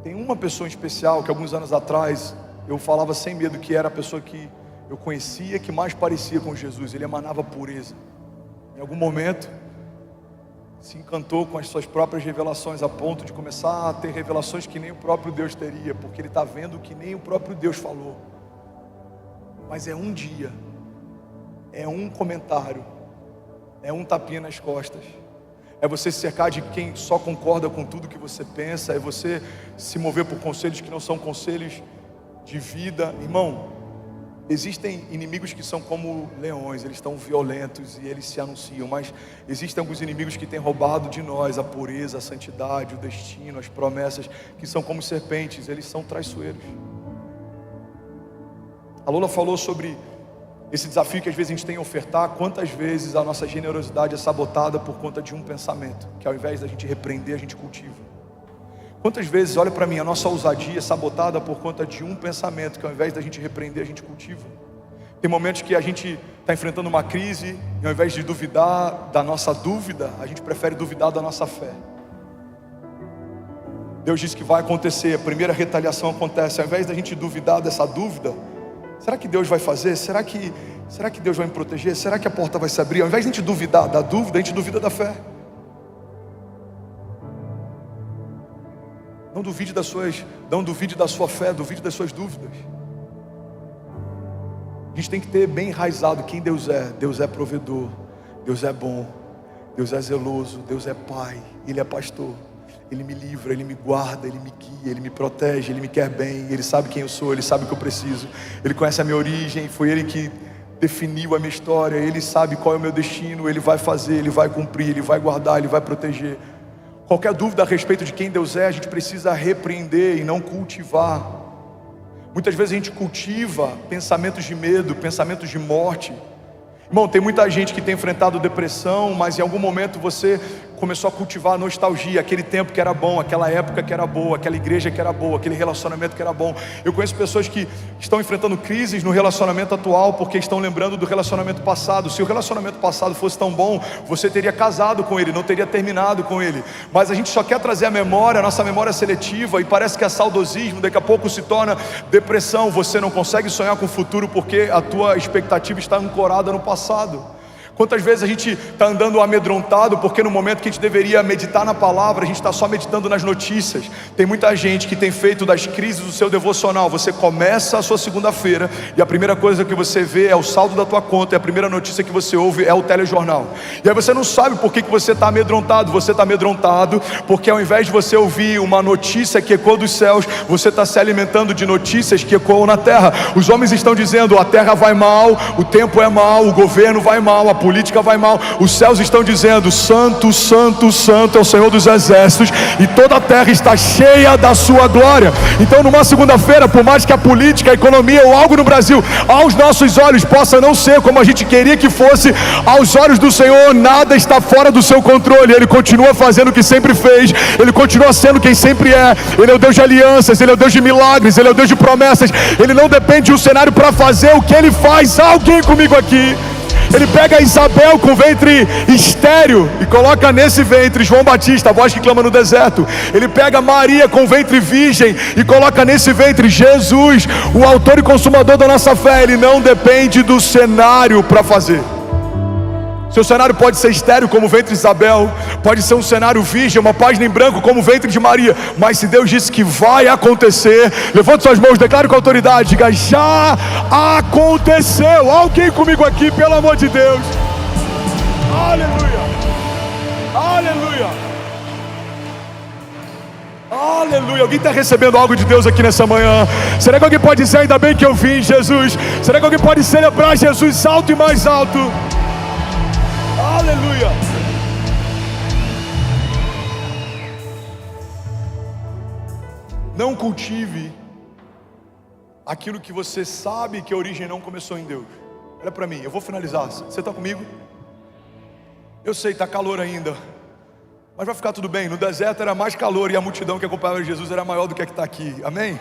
Tem uma pessoa em especial que alguns anos atrás eu falava sem medo que era a pessoa que eu conhecia, que mais parecia com Jesus. Ele emanava pureza. Em algum momento se encantou com as suas próprias revelações, a ponto de começar a ter revelações que nem o próprio Deus teria, porque ele está vendo que nem o próprio Deus falou. Mas é um dia, é um comentário, é um tapinha nas costas, é você se cercar de quem só concorda com tudo que você pensa, é você se mover por conselhos que não são conselhos de vida. Irmão, existem inimigos que são como leões, eles estão violentos e eles se anunciam, mas existem alguns inimigos que têm roubado de nós a pureza, a santidade, o destino, as promessas, que são como serpentes, eles são traiçoeiros. A Lola falou sobre esse desafio que às vezes a gente tem a ofertar. Quantas vezes a nossa generosidade é sabotada por conta de um pensamento, que ao invés da gente repreender, a gente cultiva. Quantas vezes, olha para mim, a nossa ousadia é sabotada por conta de um pensamento, que ao invés da gente repreender, a gente cultiva. Tem momentos que a gente está enfrentando uma crise, e ao invés de duvidar da nossa dúvida, a gente prefere duvidar da nossa fé. Deus disse que vai acontecer, a primeira retaliação acontece. Ao invés da gente duvidar dessa dúvida, será que Deus vai fazer? Será que Deus vai me proteger? Será que a porta vai se abrir? Ao invés de a gente duvidar da dúvida, a gente duvida da fé. Não duvide da sua fé, duvide das suas dúvidas. A gente tem que ter bem enraizado quem Deus é. Deus é provedor, Deus é bom, Deus é zeloso, Deus é pai, Ele é pastor. Ele me livra, Ele me guarda, Ele me guia, Ele me protege, Ele me quer bem, Ele sabe quem eu sou, Ele sabe o que eu preciso, Ele conhece a minha origem, foi Ele que definiu a minha história, Ele sabe qual é o meu destino, Ele vai fazer, Ele vai cumprir, Ele vai guardar, Ele vai proteger. Qualquer dúvida a respeito de quem Deus é, a gente precisa repreender e não cultivar. Muitas vezes a gente cultiva pensamentos de medo, pensamentos de morte. Irmão, tem muita gente que tem enfrentado depressão, mas em algum momento você começou a cultivar a nostalgia, aquele tempo que era bom, aquela época que era boa, aquela igreja que era boa, aquele relacionamento que era bom. Eu conheço pessoas que estão enfrentando crises no relacionamento atual porque estão lembrando do relacionamento passado. Se o relacionamento passado fosse tão bom, você teria casado com ele, não teria terminado com ele. Mas a gente só quer trazer a memória, a nossa memória seletiva, e parece que é saudosismo, daqui a pouco se torna depressão. Você não consegue sonhar com o futuro porque a tua expectativa está ancorada no passado. Quantas vezes a gente está andando amedrontado porque no momento que a gente deveria meditar na palavra, a gente está só meditando nas notícias. Tem muita gente que tem feito das crises o seu devocional. Você começa a sua segunda-feira e a primeira coisa que você vê é o saldo da tua conta, e a primeira notícia que você ouve é o telejornal. E aí você não sabe por que você está amedrontado. Você está amedrontado porque ao invés de você ouvir uma notícia que ecoa dos céus, você está se alimentando de notícias que ecoam na terra. Os homens estão dizendo: a terra vai mal, o tempo é mal, o governo vai mal, a política vai mal. Os céus estão dizendo: santo, santo, santo é o Senhor dos exércitos, e toda a terra está cheia da sua glória. Então numa segunda-feira, por mais que a política, a economia ou algo no Brasil aos nossos olhos possa não ser como a gente queria que fosse, aos olhos do Senhor nada está fora do seu controle. Ele continua fazendo o que sempre fez, Ele continua sendo quem sempre é. Ele é o Deus de alianças, Ele é o Deus de milagres, Ele é o Deus de promessas. Ele não depende de um cenário para fazer o que Ele faz. Alguém comigo aqui? Ele pega Isabel com ventre estéril e coloca nesse ventre João Batista, a voz que clama no deserto. Ele pega Maria com ventre virgem e coloca nesse ventre Jesus, o autor e consumador da nossa fé. Ele não depende do cenário para fazer. Seu cenário pode ser estéril como o ventre de Isabel, pode ser um cenário virgem, uma página em branco como o ventre de Maria, mas se Deus disse que vai acontecer, levante suas mãos, declare com autoridade, diga: já aconteceu. Alguém comigo aqui, pelo amor de Deus. Aleluia, aleluia, aleluia. Alguém está recebendo algo de Deus aqui nessa manhã? Será que alguém pode dizer: ainda bem que eu vim, Jesus? Será que alguém pode celebrar Jesus alto e mais alto? Aleluia. Não cultive aquilo que você sabe que a origem não começou em Deus. Olha para mim, eu vou finalizar. Você está comigo? Eu sei, está calor ainda, mas vai ficar tudo bem. No deserto era mais calor e a multidão que acompanhava Jesus era maior do que a que está aqui. Amém?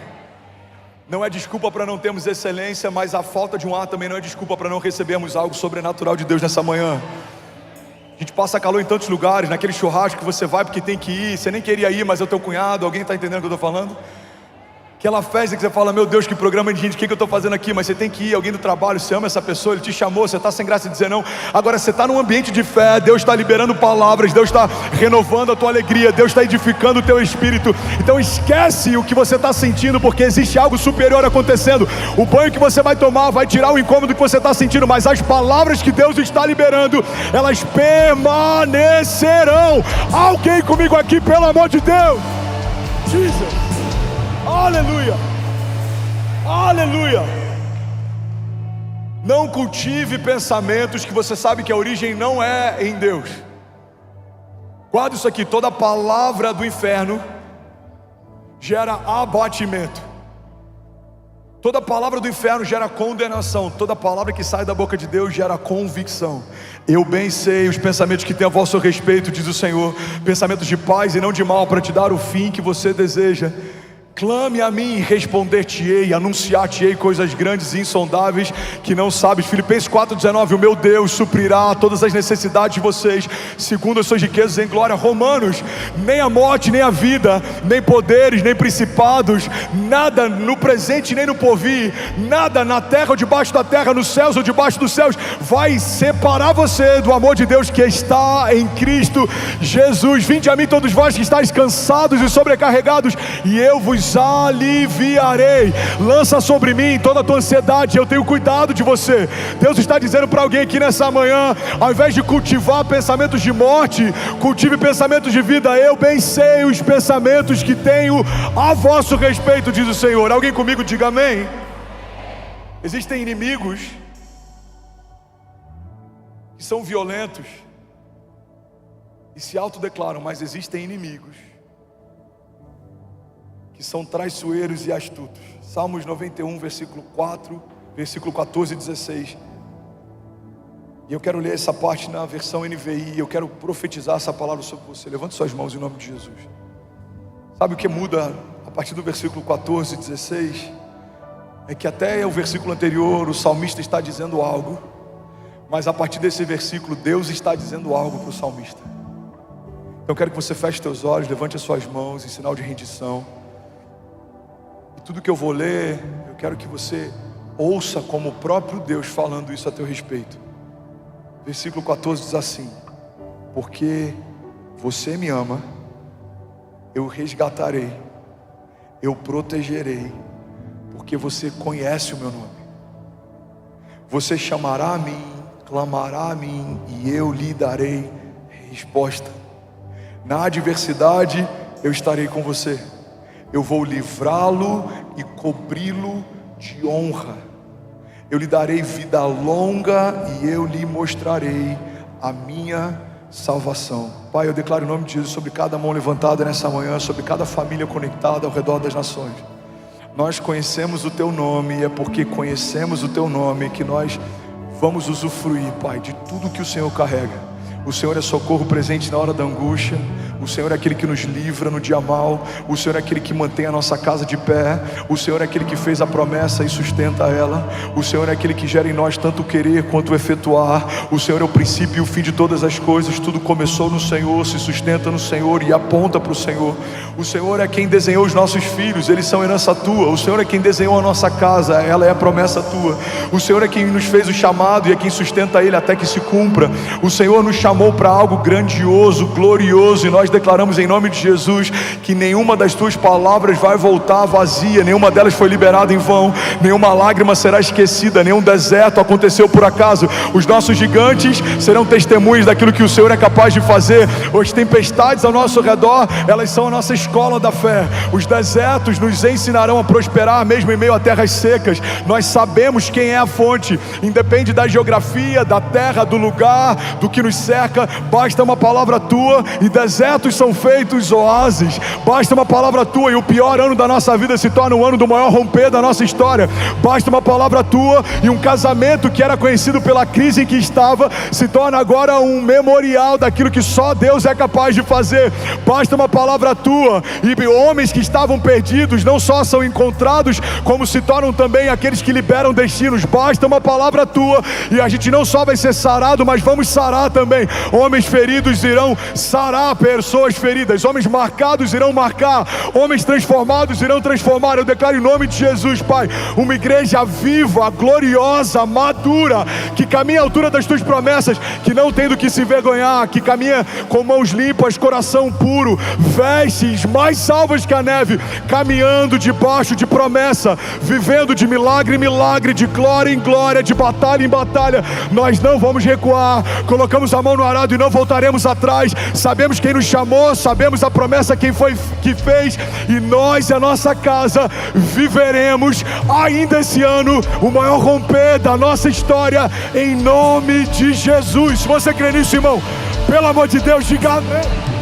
Não é desculpa para não termos excelência, mas a falta de um ar também não é desculpa para não recebermos algo sobrenatural de Deus nessa manhã. A gente passa calor em tantos lugares, naquele churrasco que você vai porque tem que ir, você nem queria ir, mas é o teu cunhado. Alguém está entendendo o que eu estou falando? Aquela festa que você fala: meu Deus, que programa de gente, o que eu estou fazendo aqui? Mas você tem que ir. Alguém do trabalho, você ama essa pessoa, ele te chamou, você está sem graça de dizer não. Agora você está num ambiente de fé, Deus está liberando palavras, Deus está renovando a tua alegria, Deus está edificando o teu espírito. Então esquece o que você está sentindo, porque existe algo superior acontecendo. O banho que você vai tomar vai tirar o incômodo que você está sentindo, mas as palavras que Deus está liberando, elas permanecerão. Alguém comigo aqui, pelo amor de Deus? Jesus. Aleluia, aleluia. Não cultive pensamentos que você sabe que a origem não é em Deus. Guarda isso aqui: toda palavra do inferno gera abatimento, toda palavra do inferno gera condenação, toda palavra que sai da boca de Deus gera convicção. Eu bem sei os pensamentos que tenho a vosso respeito, diz o Senhor, pensamentos de paz e não de mal, para te dar o fim que você deseja. Clame a mim e responder-te-ei, anunciar-te-ei coisas grandes e insondáveis que não sabes. Filipenses 4,19, o meu Deus suprirá todas as necessidades de vocês, segundo as suas riquezas em glória. Romanos, nem a morte, nem a vida, nem poderes, nem principados, nada no presente nem no porvir, nada na terra ou debaixo da terra, nos céus ou debaixo dos céus, vai separar você do amor de Deus que está em Cristo Jesus. Vinde a mim todos vós que estáis cansados e sobrecarregados, e eu vos aliviarei. Lança sobre mim toda a tua ansiedade, eu tenho cuidado de você. Deus está dizendo para alguém aqui nessa manhã: ao invés de cultivar pensamentos de morte, cultive pensamentos de vida. Eu bem sei os pensamentos que tenho a vosso respeito, diz o Senhor. Alguém comigo diga amém. Existem inimigos que são violentos e se autodeclaram, mas existem inimigos que são traiçoeiros e astutos. Salmos 91, versículo 4, versículo 14 e 16. E eu quero ler essa parte na versão NVI. Eu quero profetizar essa palavra sobre você. Levante suas mãos em nome de Jesus. Sabe o que muda a partir do versículo 14 e 16? É que até o versículo anterior o salmista está dizendo algo, mas a partir desse versículo Deus está dizendo algo para o salmista. Então eu quero que você feche seus olhos, levante as suas mãos em sinal de rendição. Tudo que eu vou ler, eu quero que você ouça como o próprio Deus falando isso a teu respeito. Versículo 14 diz assim: porque você me ama, eu resgatarei, eu protegerei, porque você conhece o meu nome. Você chamará a mim, clamará a mim, e eu lhe darei resposta. Na adversidade eu estarei com você. Eu vou livrá-lo e cobri-lo de honra. Eu lhe darei vida longa e eu lhe mostrarei a minha salvação. Pai, eu declaro o nome de Jesus sobre cada mão levantada nessa manhã, sobre cada família conectada ao redor das nações. Nós conhecemos o Teu nome e é porque conhecemos o Teu nome que nós vamos usufruir, Pai, de tudo que o Senhor carrega. O Senhor é socorro presente na hora da angústia. O Senhor é aquele que nos livra no dia mal. O Senhor é aquele que mantém a nossa casa de pé. O Senhor é aquele que fez a promessa e sustenta ela. O Senhor é aquele que gera em nós tanto o querer quanto o efetuar. O Senhor é o princípio e o fim de todas as coisas. Tudo começou no Senhor, se sustenta no Senhor e aponta para o Senhor. O Senhor é quem desenhou os nossos filhos, eles são herança tua. O Senhor é quem desenhou a nossa casa, ela é a promessa tua. O Senhor é quem nos fez o chamado e é quem sustenta ele até que se cumpra. O Senhor nos chamou para algo grandioso, glorioso, e nós declaramos em nome de Jesus que nenhuma das tuas palavras vai voltar vazia, nenhuma delas foi liberada em vão, nenhuma lágrima será esquecida, nenhum deserto aconteceu por acaso. Os nossos gigantes serão testemunhas daquilo que o Senhor é capaz de fazer. As tempestades ao nosso redor, elas são a nossa escola da fé. Os desertos nos ensinarão a prosperar mesmo em meio a terras secas. Nós sabemos quem é a fonte, independe da geografia, da terra, do lugar, do que nos cerca. Basta uma palavra tua e desertos são feitos oásis. Basta uma palavra tua e o pior ano da nossa vida se torna o ano do maior romper da nossa história. Basta uma palavra tua e um casamento que era conhecido pela crise em que estava se torna agora um memorial daquilo que só Deus é capaz de fazer. Basta uma palavra tua e homens que estavam perdidos não só são encontrados, como se tornam também aqueles que liberam destinos. Basta uma palavra tua e a gente não só vai ser sarado, mas vamos sarar também. Homens feridos irão sarar pessoas feridas, homens marcados irão marcar, homens transformados irão transformar. Eu declaro em nome de Jesus, Pai, uma igreja viva, gloriosa, madura, que caminha à altura das tuas promessas, que não tem do que se envergonhar, que caminha com mãos limpas, coração puro, vestes mais salvas que a neve, caminhando debaixo de promessa, vivendo de milagre em milagre, de glória em glória, de batalha em batalha. Nós não vamos recuar, colocamos a mão no arado e não voltaremos atrás. Sabemos quem nos chamou, sabemos a promessa quem foi que fez, e nós e a nossa casa viveremos ainda esse ano o maior romper da nossa história, em nome de Jesus. Se você crê nisso, irmão, pelo amor de Deus, diga amém.